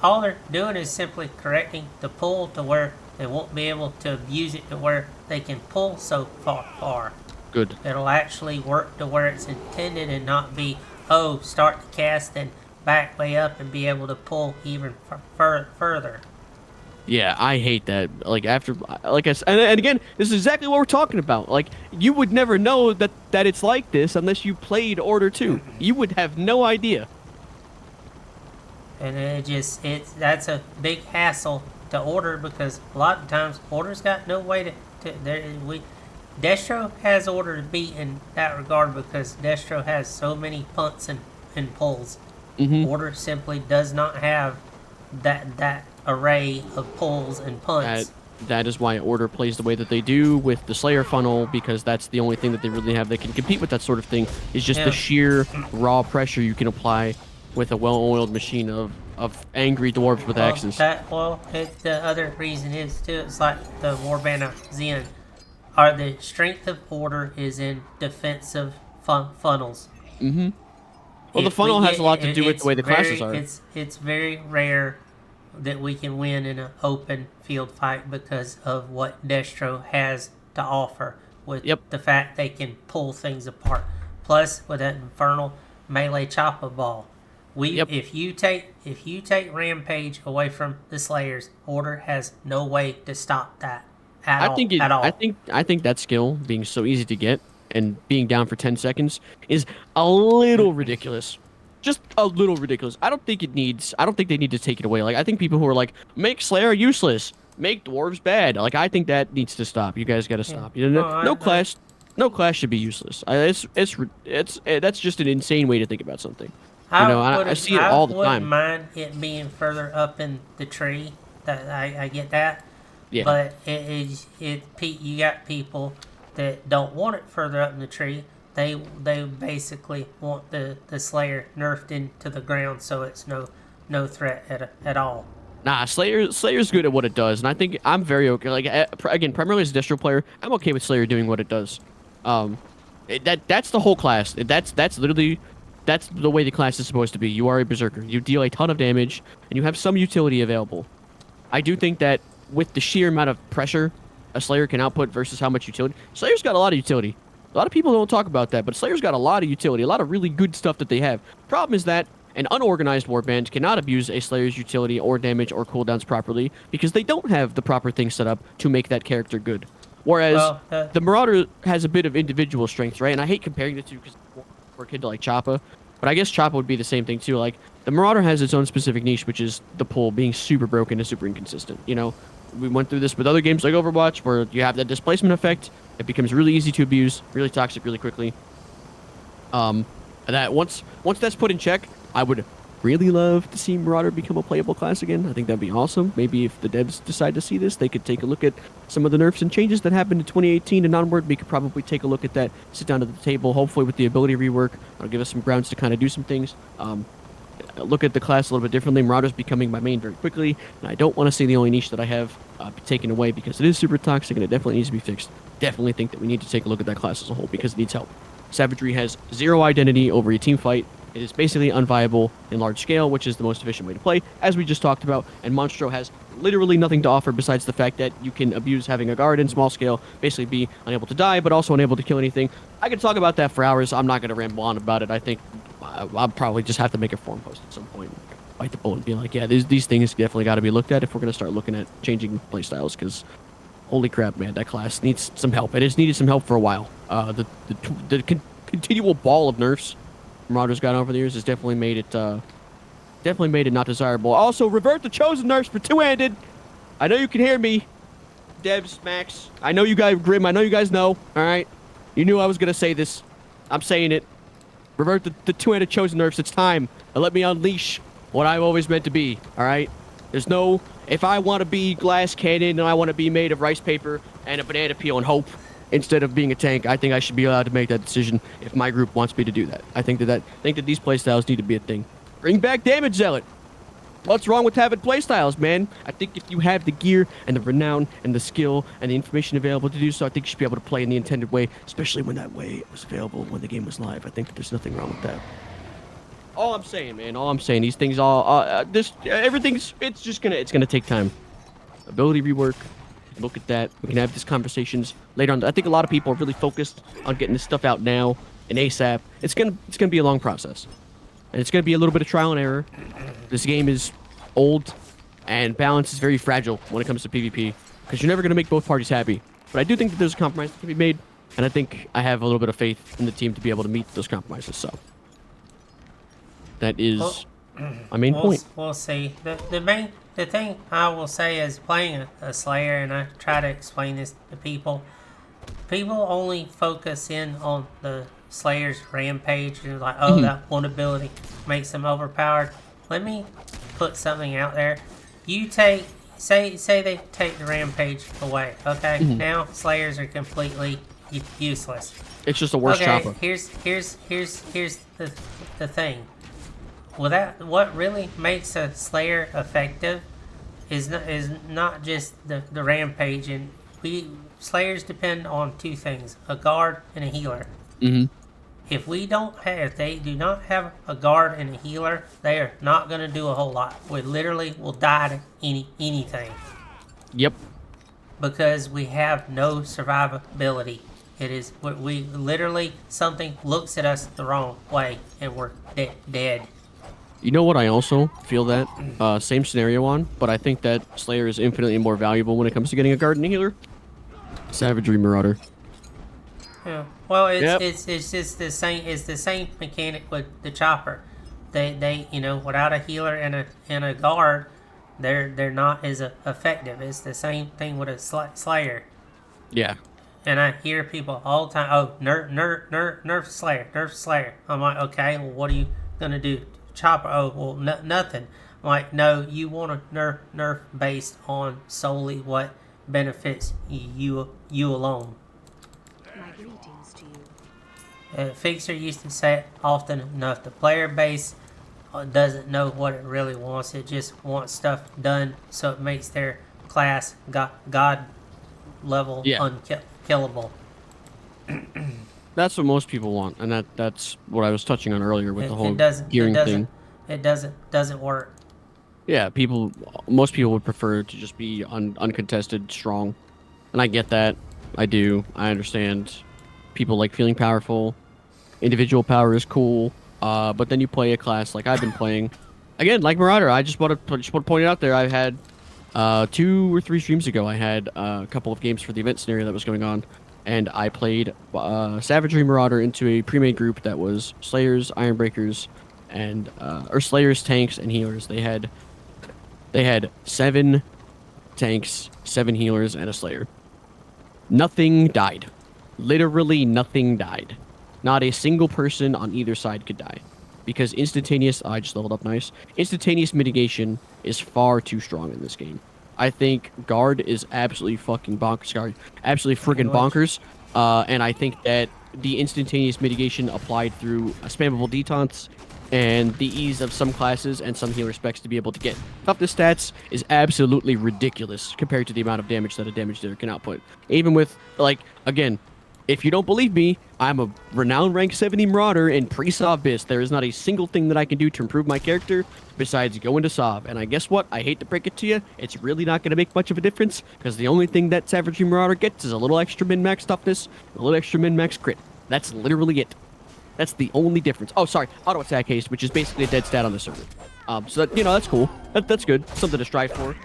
all they're doing is simply correcting the pull to where they won't be able to abuse it to where they can pull so far. Good. It'll actually work to where it's intended and not be, start the cast and back way up and be able to pull even further. Yeah, I hate that. Like I said, and again, this is exactly what we're talking about. Like, you would never know that it's like this unless you played Order 2. You would have no idea. And that's a big hassle to Order because a lot of times Order's got no way Destro has Order to beat in that regard because Destro has so many punts and pulls. Order simply does not have that array of pulls and punts. That is why Order plays the way that they do with the Slayer funnel, because that's the only thing that they really have that can compete with that sort of thing, is just the sheer raw pressure you can apply with a well-oiled machine of angry dwarves with axes. The other reason is too, it's like the Warband Zen. The strength of Order is in defensive funnels. Well, the funnel has a lot to do with the way the classes are. It's very rare that we can win in an open field fight because of what Destro has to offer with the fact they can pull things apart. Plus, with that infernal melee chopper ball, if you take Rampage away from the Slayers, Order has no way to stop that at all. I think that skill being so easy to get and being down for 10 seconds is a little ridiculous. Just a little ridiculous. I don't think they need to take it away. Like, I think people who are like, make Slayer useless, make dwarves bad. Like, I think that needs to stop. You guys got to stop. No class should be useless. That's just an insane way to think about something. I see it all the time. I wouldn't mind it being further up in the tree. I get that. Yeah. But you got people that don't want it further up in the tree, they basically want the Slayer nerfed into the ground so it's no threat at all. Nah, Slayer's good at what it does, and I think I'm very okay. Like again, primarily as a distro player, I'm okay with Slayer doing what it does. That's the whole class. That's literally that's the way the class is supposed to be. You are a berserker. You deal a ton of damage, and you have some utility available. I do think that with the sheer amount of pressure a Slayer can output versus how much utility, Slayer's got a lot of utility. A lot of people don't talk about that, but Slayer's got a lot of utility, a lot of really good stuff that they have. Problem is that an unorganized warband cannot abuse a Slayer's utility or damage or cooldowns properly because they don't have the proper things set up to make that character good. Whereas the Marauder has a bit of individual strengths, right? And I hate comparing the two because we're akin to like Choppa, but I guess Choppa would be the same thing too. Like the Marauder has its own specific niche, which is the pull being super broken and super inconsistent. You know, we went through this with other games like Overwatch, where you have that displacement effect. It becomes really easy to abuse, really toxic, really quickly. And that once that's put in check, I would really love to see Marauder become a playable class again. I think that'd be awesome. Maybe if the devs decide to see this, they could take a look at some of the nerfs and changes that happened in 2018 and onward. We could probably take a look at that, sit down at the table, hopefully with the ability rework. That'll give us some grounds to kind of do some things. Look at the class a little bit differently. Marauder's becoming my main very quickly, and I don't want to see the only niche that I have be taken away because it is super toxic and it definitely needs to be fixed. Definitely think that we need to take a look at that class as a whole because it needs help. Savagery has zero identity over a team fight. It is basically unviable in large scale, which is the most efficient way to play, as we just talked about, and Monstro has literally nothing to offer besides the fact that you can abuse having a guard in small scale, basically be unable to die, but also unable to kill anything. I could talk about that for hours. I'm not going to ramble on about it. I think I'll probably just have to make a forum post at some point, bite the bullet and be like, yeah, these things definitely got to be looked at if we're going to start looking at changing playstyles, because holy crap, man, that class needs some help. It has needed some help for a while. The continual ball of nerfs Marauder's got over the years has definitely made it not desirable. Also, revert the chosen nerfs for two-handed. I know you can hear me, Devs, Max. I know you guys, Grim. I know you guys know. All right, you knew I was gonna say this. I'm saying it. Revert the two-handed chosen nerfs. It's time. And let me unleash what I've always meant to be. All right. There's no. If I want to be glass cannon and I want to be made of rice paper and a banana peel and hope, instead of being a tank, I think I should be allowed to make that decision if my group wants me to do that. I think that these playstyles need to be a thing. Bring back Damage Zealot. What's wrong with having playstyles, man? I think if you have the gear and the renown and the skill and the information available to do so, I think you should be able to play in the intended way, especially when that way was available when the game was live. I think that there's nothing wrong with that. All I'm saying, man, these things it's gonna take time. Ability rework. Look at that. We can have these conversations later on. I think a lot of people are really focused on getting this stuff out now and ASAP. It's gonna be a long process, and it's gonna be a little bit of trial and error. This game is old, and balance is very fragile when it comes to PvP because you're never gonna make both parties happy. But I do think that there's a compromise that can be made, and I think I have a little bit of faith in the team to be able to meet those compromises. So that is my main point. We'll see. The thing I will say is playing a Slayer, and I try to explain this to people. People only focus in on the Slayer's rampage and like, that one ability makes them overpowered. Let me put something out there. You say they take the rampage away, okay? Now Slayers are completely useless. It's just a worse chopper. Here's the thing. What really makes a Slayer effective is not just the rampage, and Slayers depend on two things: a guard and a healer. If they do not have a guard and a healer, they are not going to do a whole lot. We literally will die to anything. Yep. Because we have no survivability. It is we literally, something looks at us the wrong way and we're dead. You know what? I also feel that same scenario on, but I think that Slayer is infinitely more valuable when it comes to getting a guard and a healer. Savagery Marauder. Yeah. Well, it's just the same. It's the same mechanic with the chopper. They without a healer and a guard, they're not as effective. It's the same thing with a Slayer. Yeah. And I hear people all the time, nerf Slayer. I'm like, okay, well, what are you gonna do? Chopper? Oh, well, nothing. I'm like, no, you want to nerf based on solely what benefits you alone. My greetings to you. Fixer used to say it often enough. The player base doesn't know what it really wants. It just wants stuff done, so it makes their class god level Yeah. unkillable. That's what most people want, and that's what I was touching on earlier with the whole gearing thing. It doesn't work. Yeah, most people would prefer to just be uncontested, strong, and I get that. I do. I understand. People like feeling powerful. Individual power is cool, but then you play a class like I've been playing. Again, like Marauder, I just want to point it out there. I've had 2 or 3 streams ago. I had a couple of games for the event scenario that was going on, and I played Savagery Marauder into a pre-made group that was Slayers, Ironbreakers, and or Slayers, tanks, and healers. They had 7 tanks, 7 healers, and a Slayer. Nothing died. Literally nothing died. Not a single person on either side could die. Because instantaneous... I just leveled up nice. Instantaneous mitigation is far too strong in this game. I think guard is absolutely fucking bonkers. Guard, absolutely friggin' bonkers. And I think that the instantaneous mitigation applied through spammable detents and the ease of some classes and some healer specs to be able to get toughness stats is absolutely ridiculous compared to the amount of damage that a damage dealer can output. Even with, like, again, if you don't believe me, I'm a renowned rank 70 Marauder in pre-Sov Bis. There is not a single thing that I can do to improve my character besides go into Sov. And I guess what? I hate to break it to you, it's really not going to make much of a difference because the only thing that Savagery Marauder gets is a little extra min-max toughness, a little extra min-max crit. That's literally it. That's the only difference. Oh, sorry, auto attack haste, which is basically a dead stat on the server. So that, that's cool. That's good. Something to strive for.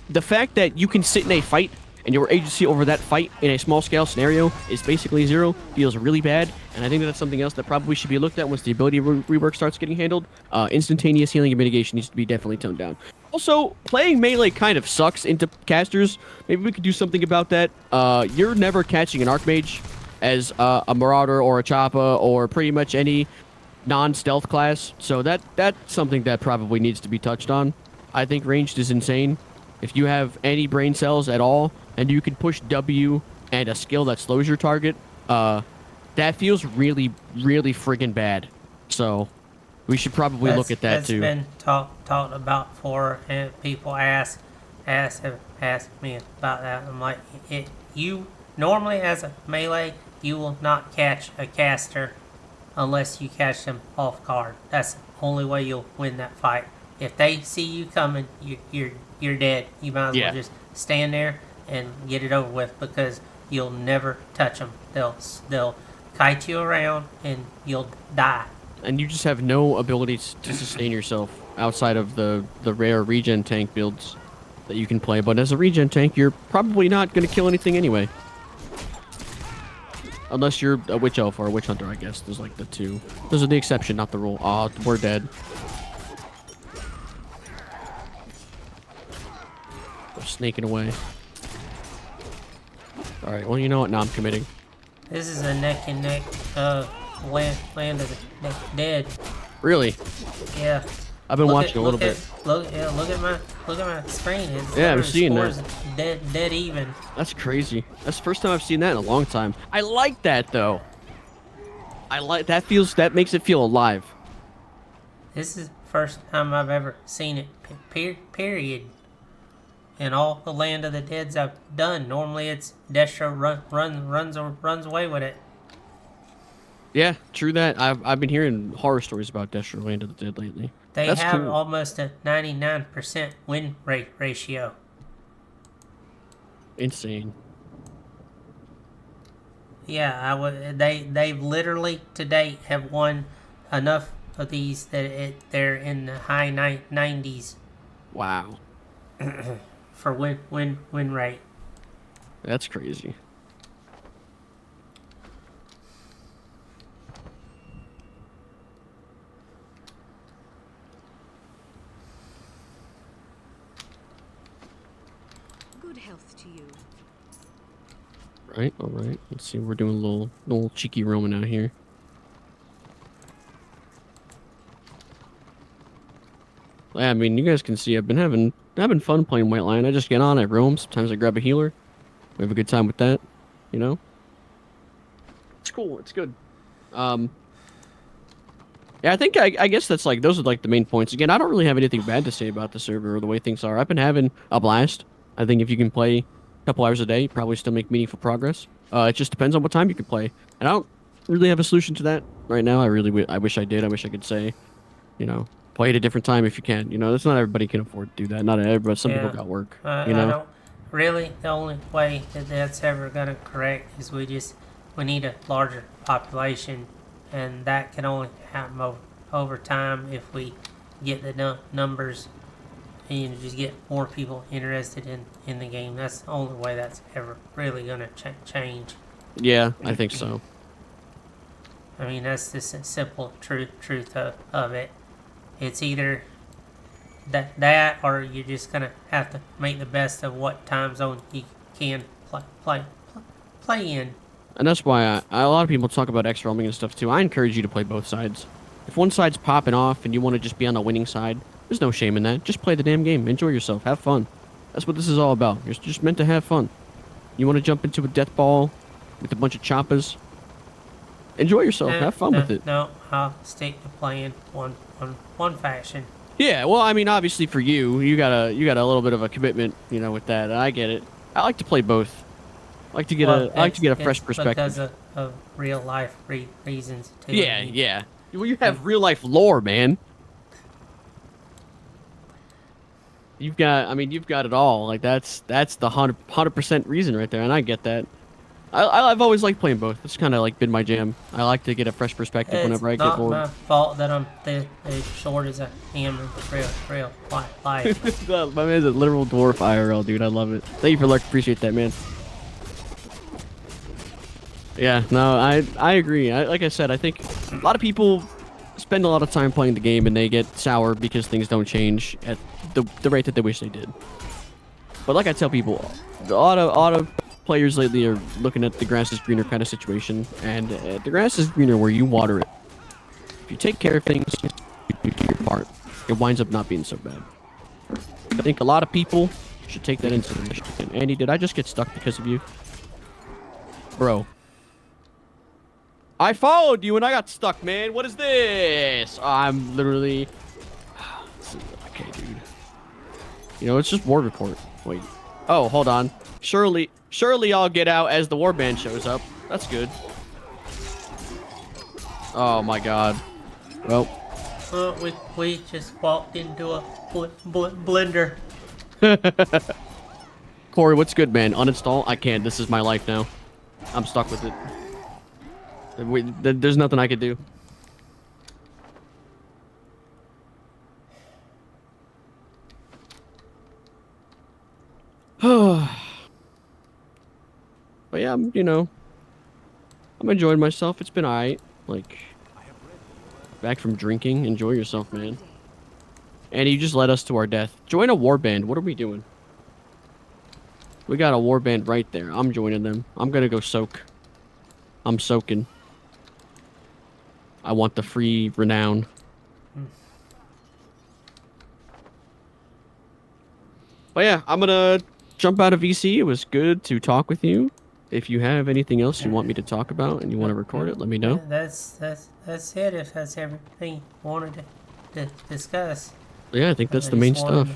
The fact that you can sit in a fight and your agency over that fight in a small scale scenario is basically 0 feels really bad, and I think that's something else that probably should be looked at once the ability rework starts getting handled. Instantaneous healing and mitigation needs to be definitely toned down. Also, playing melee kind of sucks into casters. Maybe we could do something about that. You're never catching an Archmage as a Marauder or a Choppa or pretty much any non-stealth class, so that's something that probably needs to be touched on. I think ranged is insane. If you have any brain cells at all, and you can push W and a skill that slows your target, that feels really, really friggin' bad. So we should probably look at that too. That's been talked about before, and people ask me about that. I'm like, you normally as a melee, you will not catch a caster unless you catch them off guard. That's the only way you'll win that fight. If they see you coming, you're dead. You might as well just stand there and get it over with because you'll never touch them. They'll kite you around and you'll die. And you just have no ability to sustain yourself outside of the rare regen tank builds that you can play. But as a regen tank, you're probably not going to kill anything anyway. Unless you're a witch elf or a witch hunter, I guess. There's like the 2. Those are the exception, not the rule. Aw, we're dead. We're snaking away. Alright, well, you know what? Now I'm committing. This is a neck and neck land of the dead. Really? Yeah. I've been watching a little bit. Look at my screen. I'm seeing that. Dead even. That's crazy. That's the first time I've seen that in a long time. I like that though. I like that. That makes it feel alive. This is the first time I've ever seen it. Period. In all the Land of the Deads I've done, normally it's Destro runs away with it. Yeah, true that. I've been hearing horror stories about Destro Land of the Dead lately. That's have cool. Almost a 99% win rate ratio. Insane. Yeah, they've literally to date have won enough of these that they're in the high 90s. Wow. For win rate. That's crazy. Good health to you. Right, all right. Let's see. We're doing a little cheeky roaming out here. Yeah, I mean, you guys can see I've been having fun playing White Lion. I just get on, I roam. Sometimes I grab a healer. We have a good time with that, you know. It's cool. It's good. Yeah, I think I guess that's like those are like the main points. Again, I don't really have anything bad to say about the server or the way things are. I've been having a blast. I think if you can play a couple hours a day, you probably still make meaningful progress. It just depends on what time you can play. And I don't really have a solution to that right now. I wish I did. I wish I could say, play at a different time if you can. That's not everybody can afford to do that. Not everybody. Some people got work. I don't really. The only way that that's ever gonna correct is we need a larger population, and that can only happen over time if we get the numbers and just get more people interested in the game. That's the only way that's ever really gonna change. Yeah, I think so. I mean, that's the simple truth of it. It's either that or you're just gonna have to make the best of what time zone you can play in. And that's why a lot of people talk about X roaming and stuff too. I encourage you to play both sides. If one side's popping off and you want to just be on the winning side, there's no shame in that. Just play the damn game. Enjoy yourself. Have fun. That's what this is all about. You're just meant to have fun. You want to jump into a death ball with a bunch of choppers? Enjoy yourself. Have fun with it. No, I'll stick to playing one faction. Yeah, well, I mean, obviously for you got a little bit of a commitment, with that. And I get it. I like to play both. I like to get a fresh perspective. Because of real life reasons too. Yeah. Well, you have real life lore, man. You've got it all. Like that's the 100% reason right there, and I get that. I've always liked playing both. It's kind of like been my jam. I like to get a fresh perspective whenever I get bored. It's not my fault that I'm as short as I am in real life. My man's a literal dwarf IRL, dude. I love it. Thank you for luck. Appreciate that, man. Yeah, no, I agree. Like I said, I think a lot of people spend a lot of time playing the game and they get sour because things don't change at the rate that they wish they did. But like I tell people, a lot of players lately are looking at the grass is greener kind of situation, and the grass is greener where you water it. If you take care of things, you do your part, it winds up not being so bad. I think a lot of people should take that into consideration. Andy, did I just get stuck because of you? Bro. I followed you and I got stuck, man. What is this? I'm literally... Okay, dude. It's just war report. Wait. Oh, hold on. Surely I'll get out as the warband shows up. That's good. Oh my god. Well. We just walked into a blender. Corey, what's good, man? Uninstall? I can't. This is my life now. I'm stuck with it. There's nothing I could do. But yeah, I'm enjoying myself. It's been alright. Like, back from drinking. Enjoy yourself, man. And you just led us to our death. Join a warband. What are we doing? We got a warband right there. I'm joining them. I'm gonna go soak. I'm soaking. I want the free renown. But yeah, I'm gonna jump out of VC. It was good to talk with you. If you have anything else you want me to talk about and you want to record it, let me know. That's it. If that's everything you wanted to discuss. Yeah, I think that's the main stuff.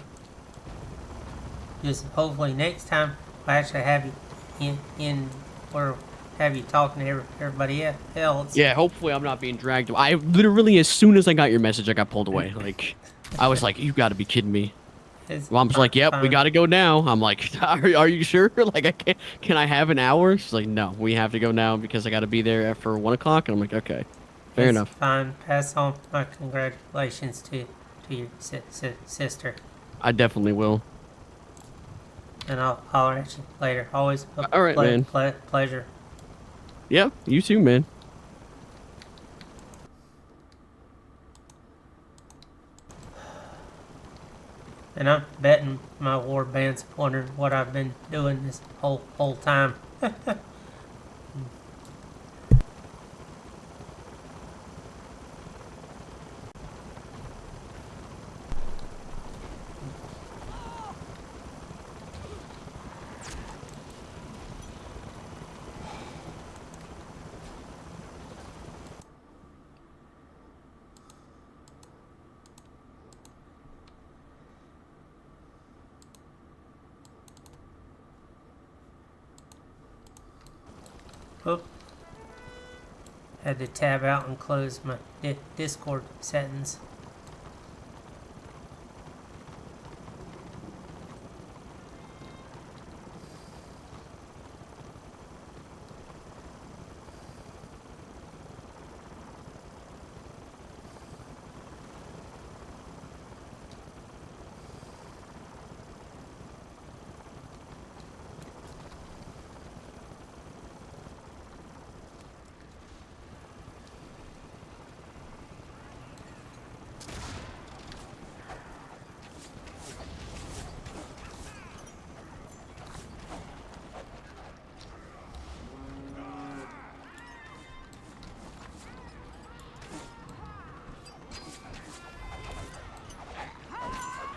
Just hopefully next time I actually have you in or have you talking to everybody else. Yeah, hopefully I'm not being dragged. I literally, as soon as I got your message, I got pulled away. Like, I was like, you got to be kidding me. Mom's like, yep, we got to go now. I'm like, are you sure? Like, can I have an hour? She's like, no, we have to go now because I got to be there for 1 o'clock. And I'm like, okay, fair enough. Fine. Pass on my congratulations to your sister. I definitely will. And I'll holler at you later. Always a all right, man. Pleasure. Yeah, you too, man. And I'm betting my war band's wondering what I've been doing this whole time. Oop. Had to tab out and close my Discord settings.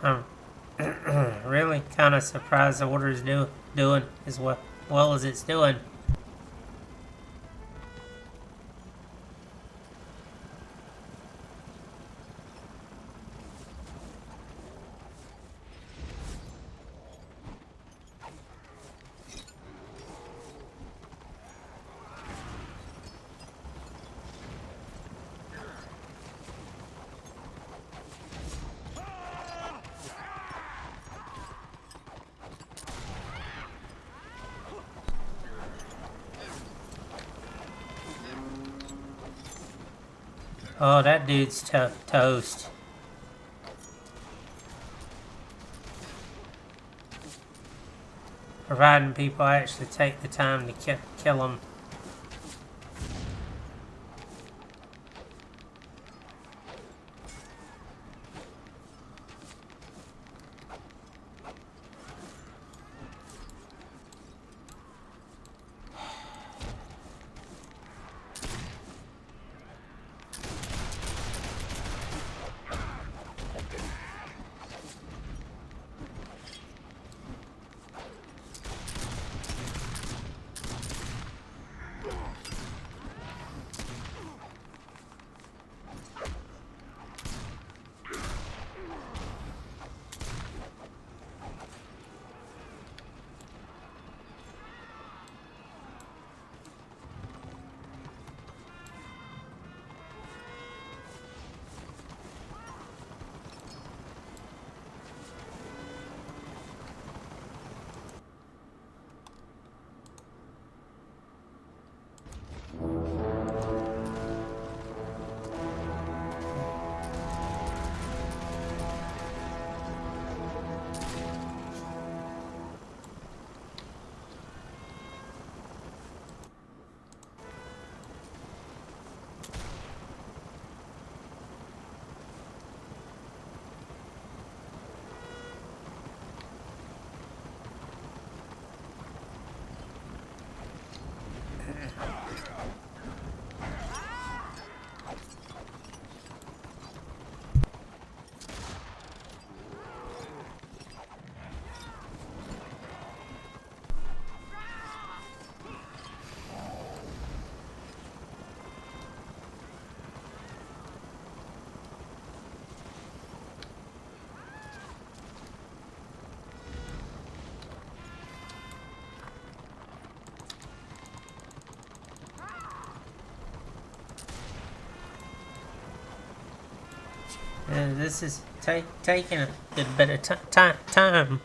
I'm really kind of surprised the order is doing as well as it's doing. Oh, that dude's toast. Providing people actually take the time to kill him. This is taking a good bit of time.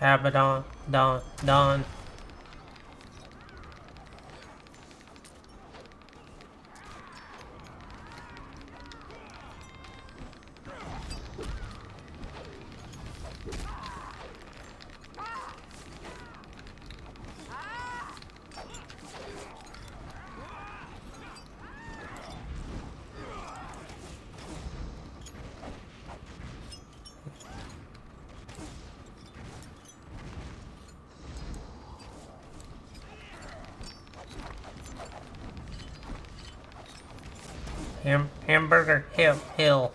Abaddon, Dawn. Hamburger Hill.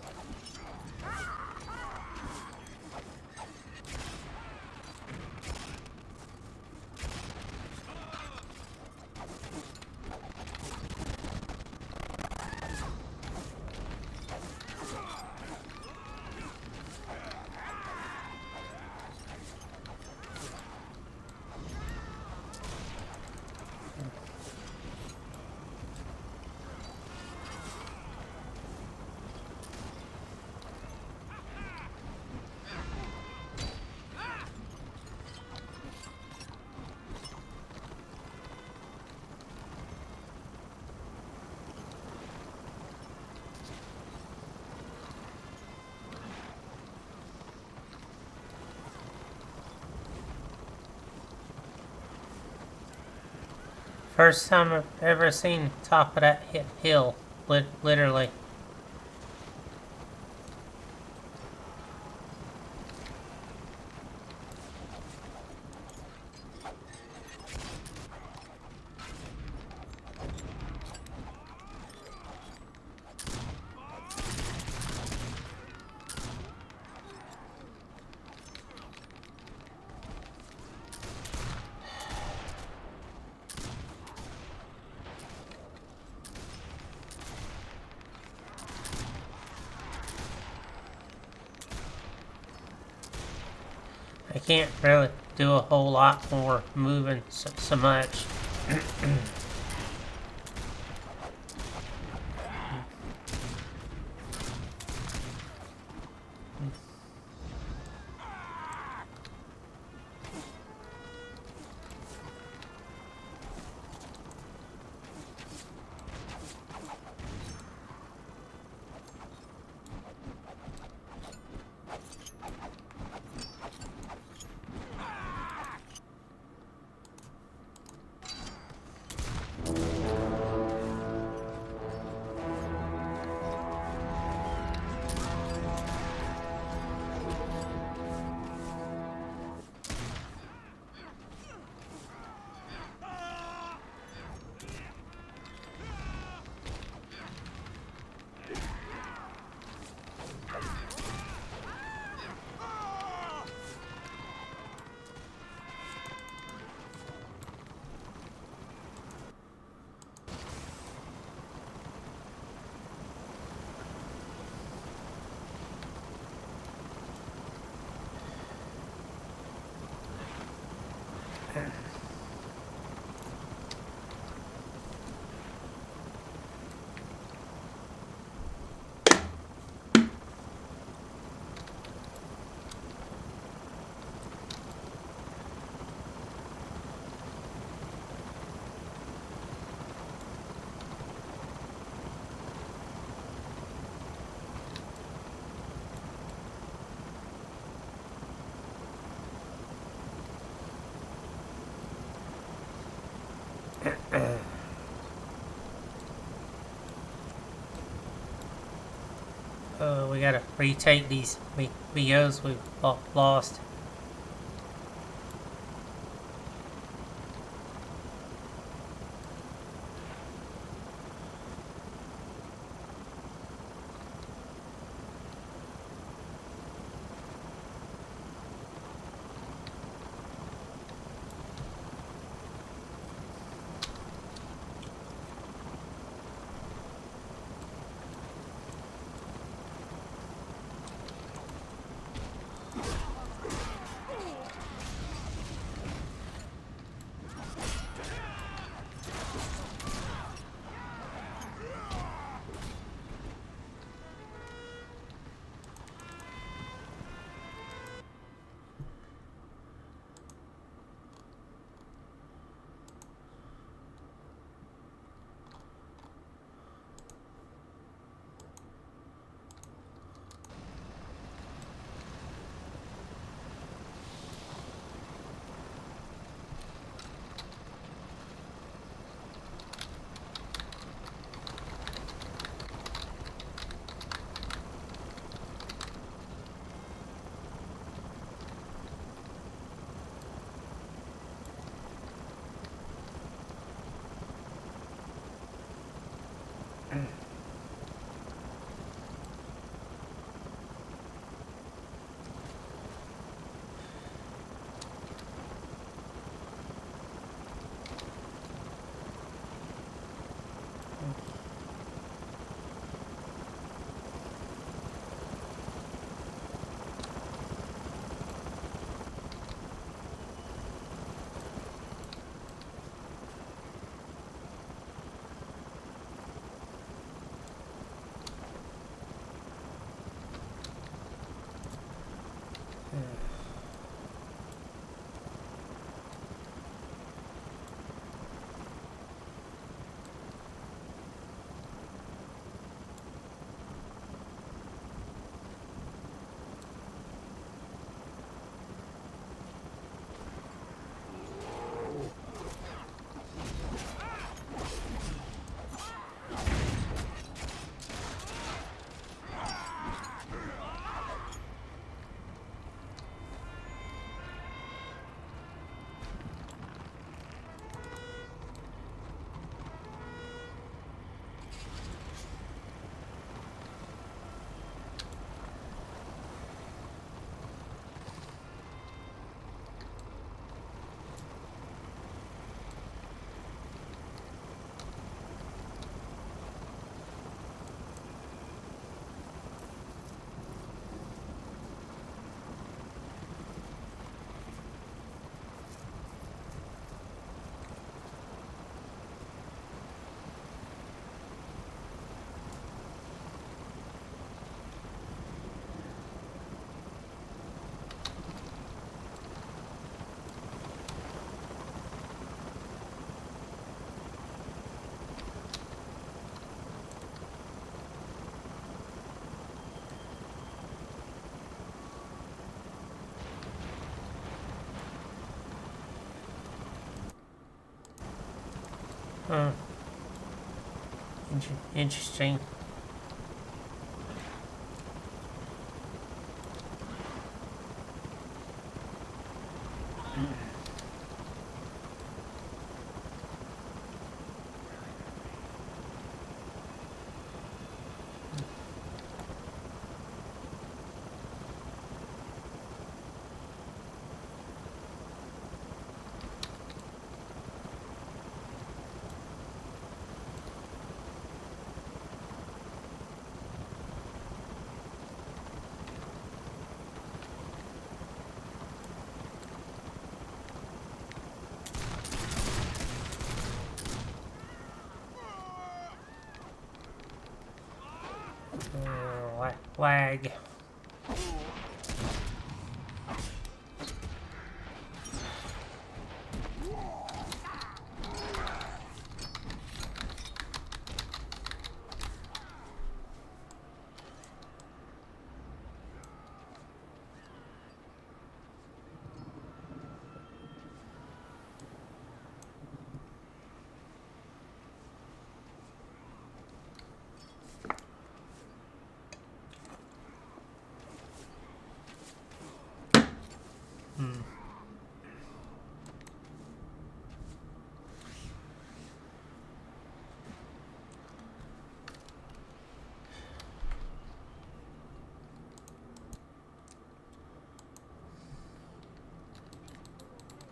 First time I've ever seen top of that hill, literally. I can't really do a whole lot more moving so much. We gotta retake these VOs we've lost. Huh. Interesting. Lag.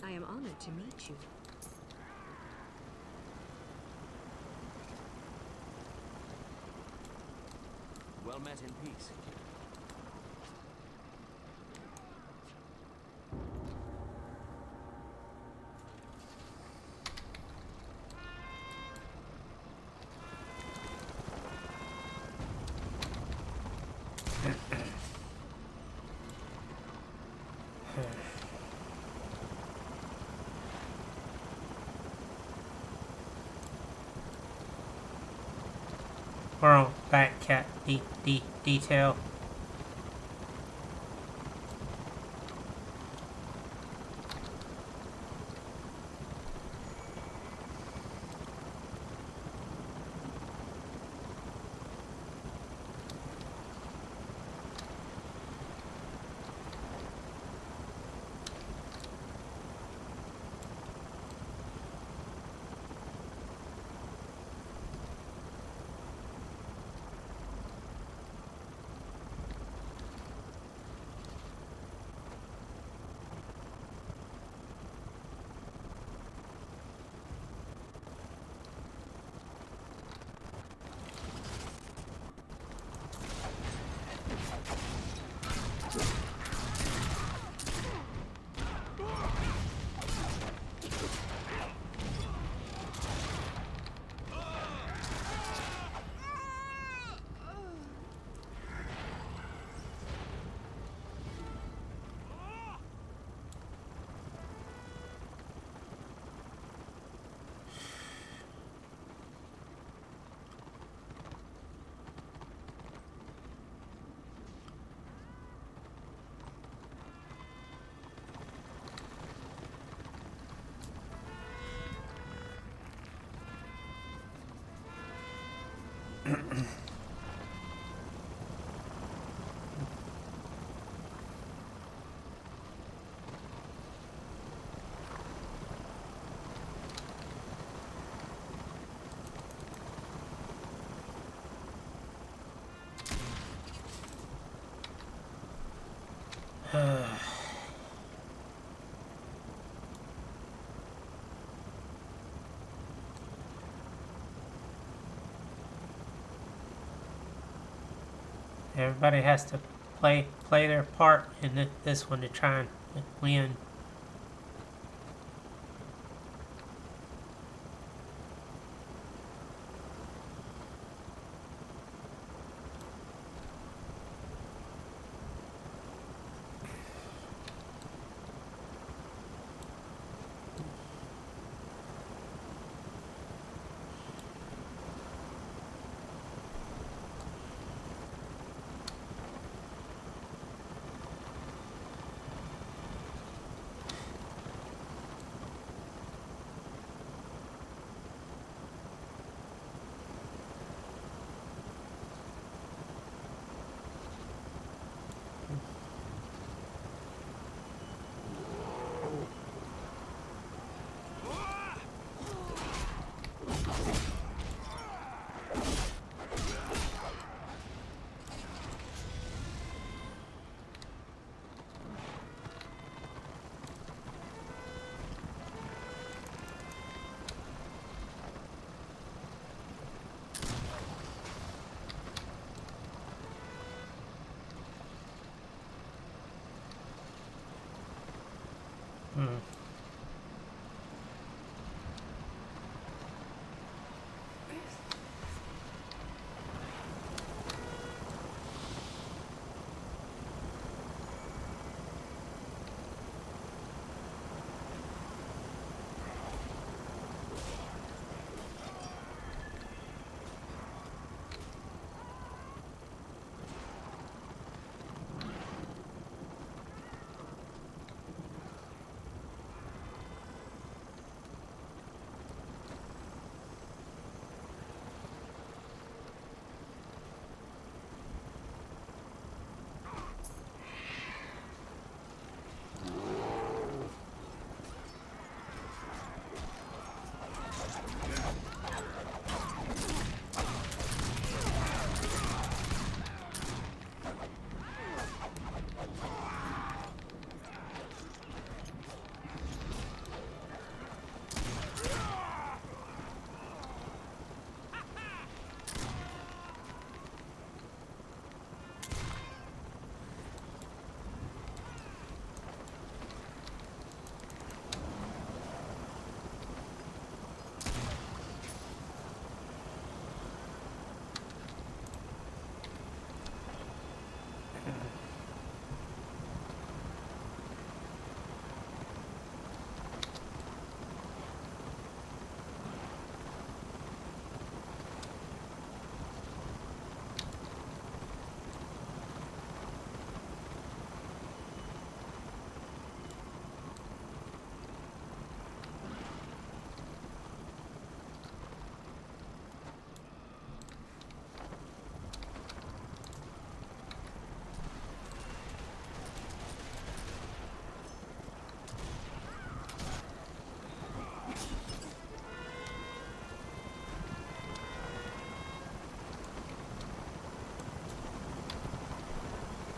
I am honored to meet you. Well met in peace. We're on back cat detail. Everybody has to play their part in this one to try and win.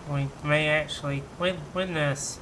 We may actually win this.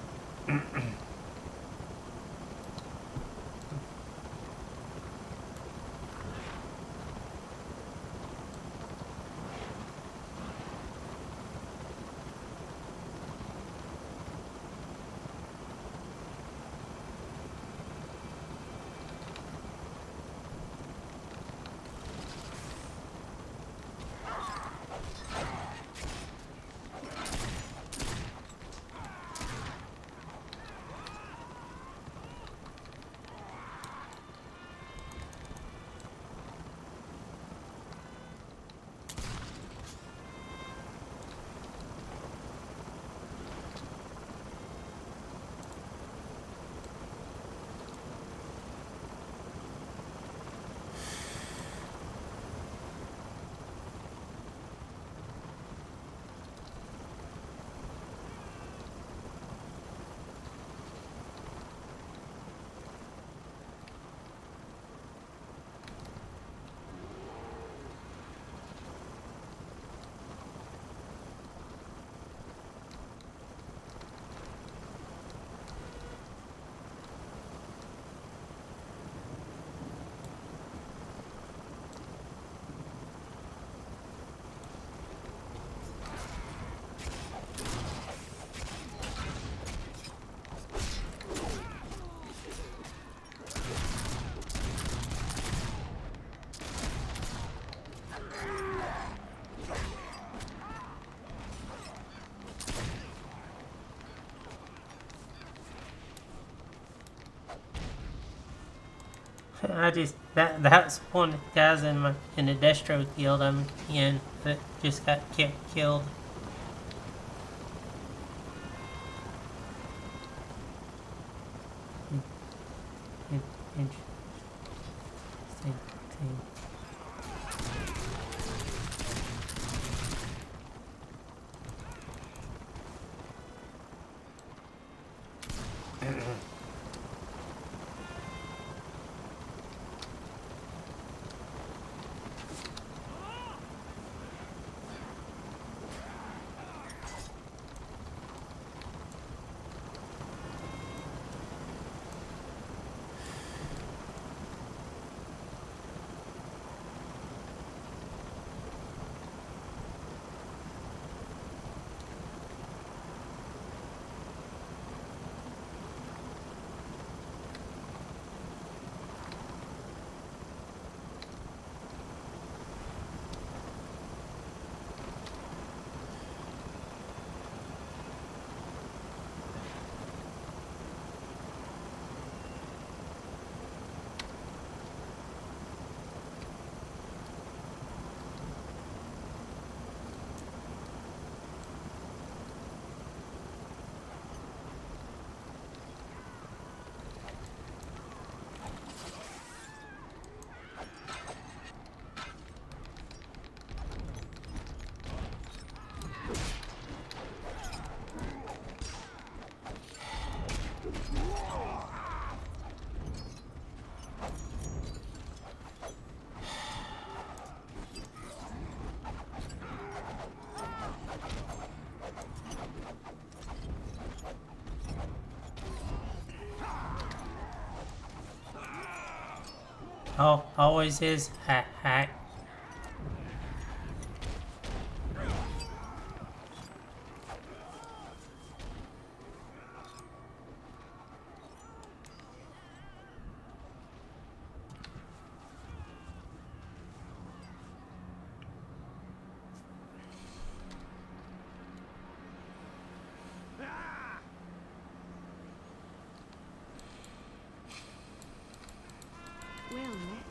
I just that's one of the guys in the Destro guild I'm in that just got killed. Interesting thing. always is hack. Well met.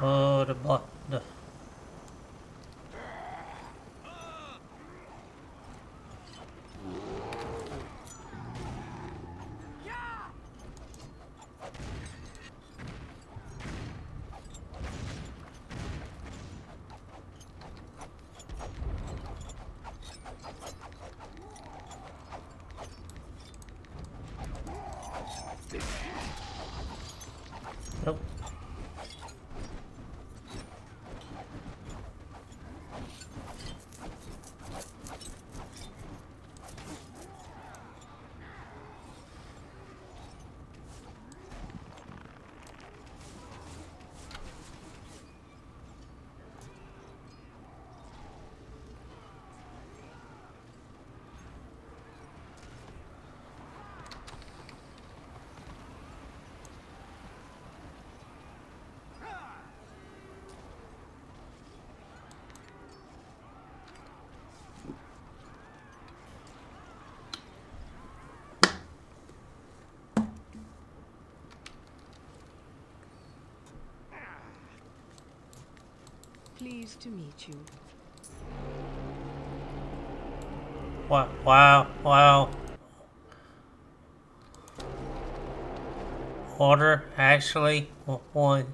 Oh, the nope. Pleased to meet you. Wow. Order actually one.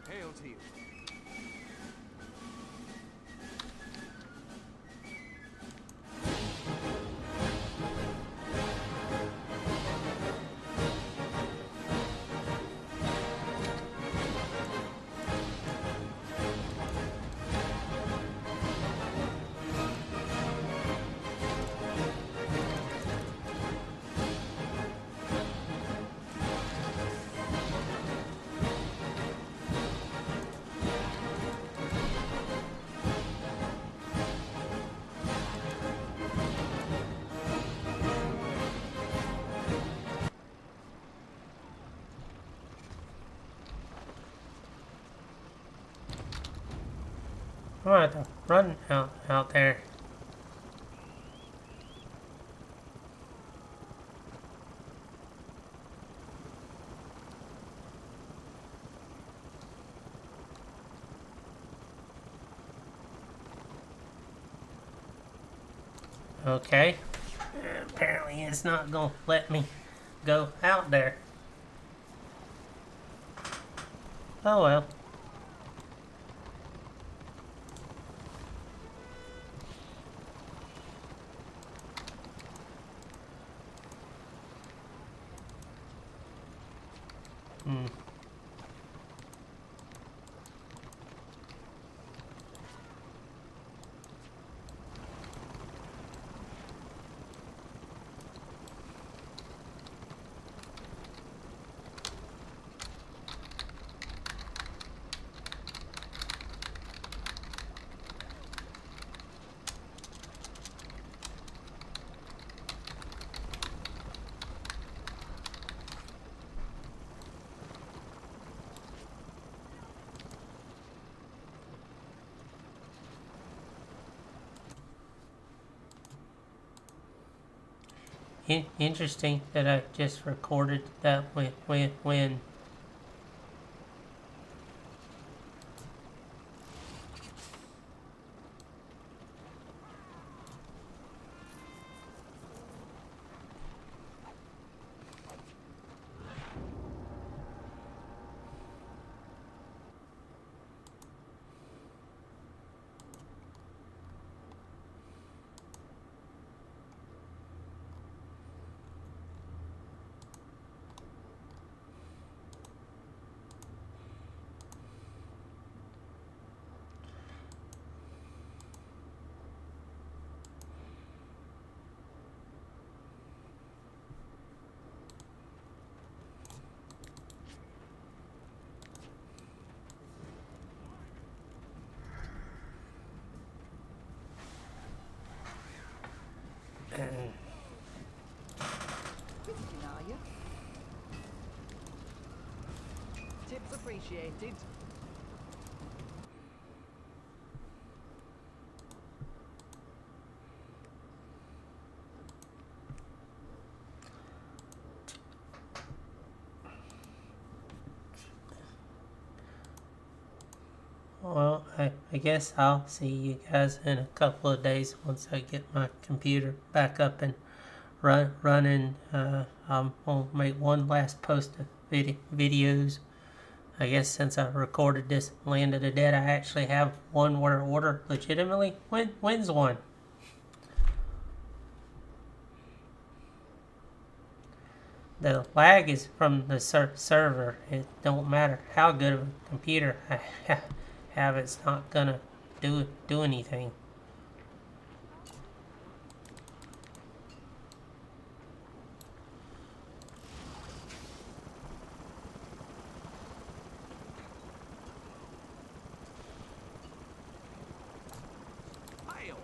Hail to you. I'm gonna have to run out there. Okay. Apparently it's not gonna let me go out there. Oh well. Hmm. Interesting that I just recorded that when Visiting, are you? Tips appreciated. well, I guess I'll see you guys in a couple of days once I get my computer back up and running. I'm gonna make one last post of videos. I guess since I recorded this Land of the Dead, I actually have one where Order legitimately wins one. The lag is from the server. It don't matter how good of a computer I have, it's not gonna do anything. Hail!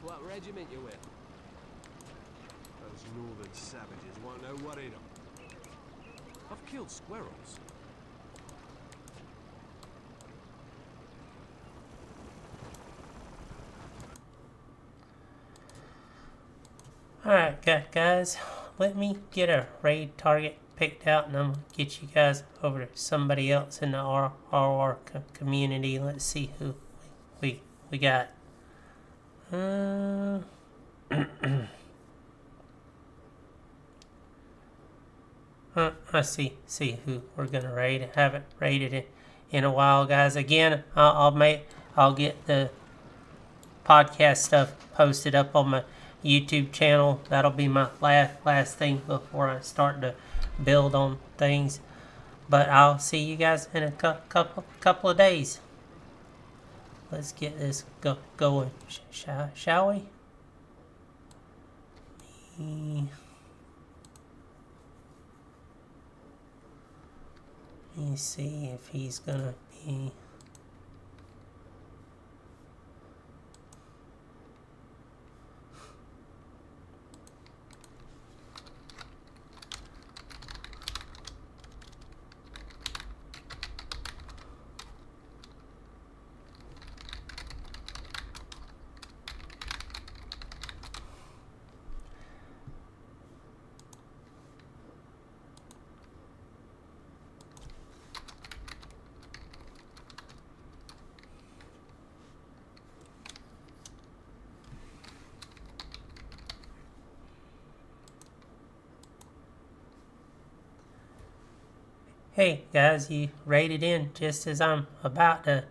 What regiment you with? Those northern savages won't know what hit 'em. I've killed squirrels. Alright, guys, let me get a raid target picked out and I'm gonna get you guys over to somebody else in the RoR community. Let's see who we got. I see who we're gonna raid. I haven't raided it in a while, guys. Again, I'll get the podcast stuff posted up on my YouTube channel. That'll be my last thing before I start to build on things. But I'll see you guys in a couple of days. Let's get this going, shall we? Let me see if he's gonna be. Hey guys, you raided in just as I'm about to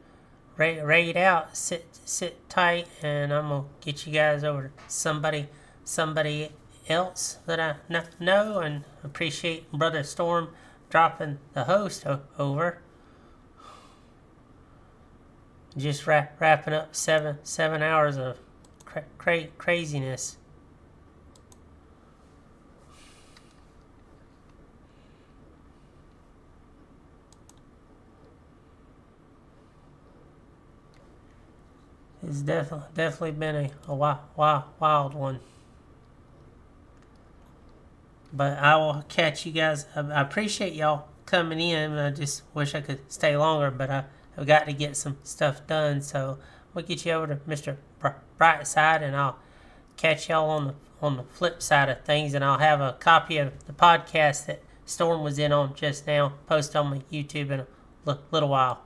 raid out. Sit tight, and I'm gonna get you guys over to somebody else that I know, and appreciate Brother Storm dropping the host over. Just wrapping up seven hours of craziness. It's definitely been a wild one. But I will catch you guys. I appreciate y'all coming in. I just wish I could stay longer, but I've got to get some stuff done. So we'll get you over to Mr. Brightside, and I'll catch y'all on the flip side of things. And I'll have a copy of the podcast that Storm was in on just now, post on my YouTube in a little while.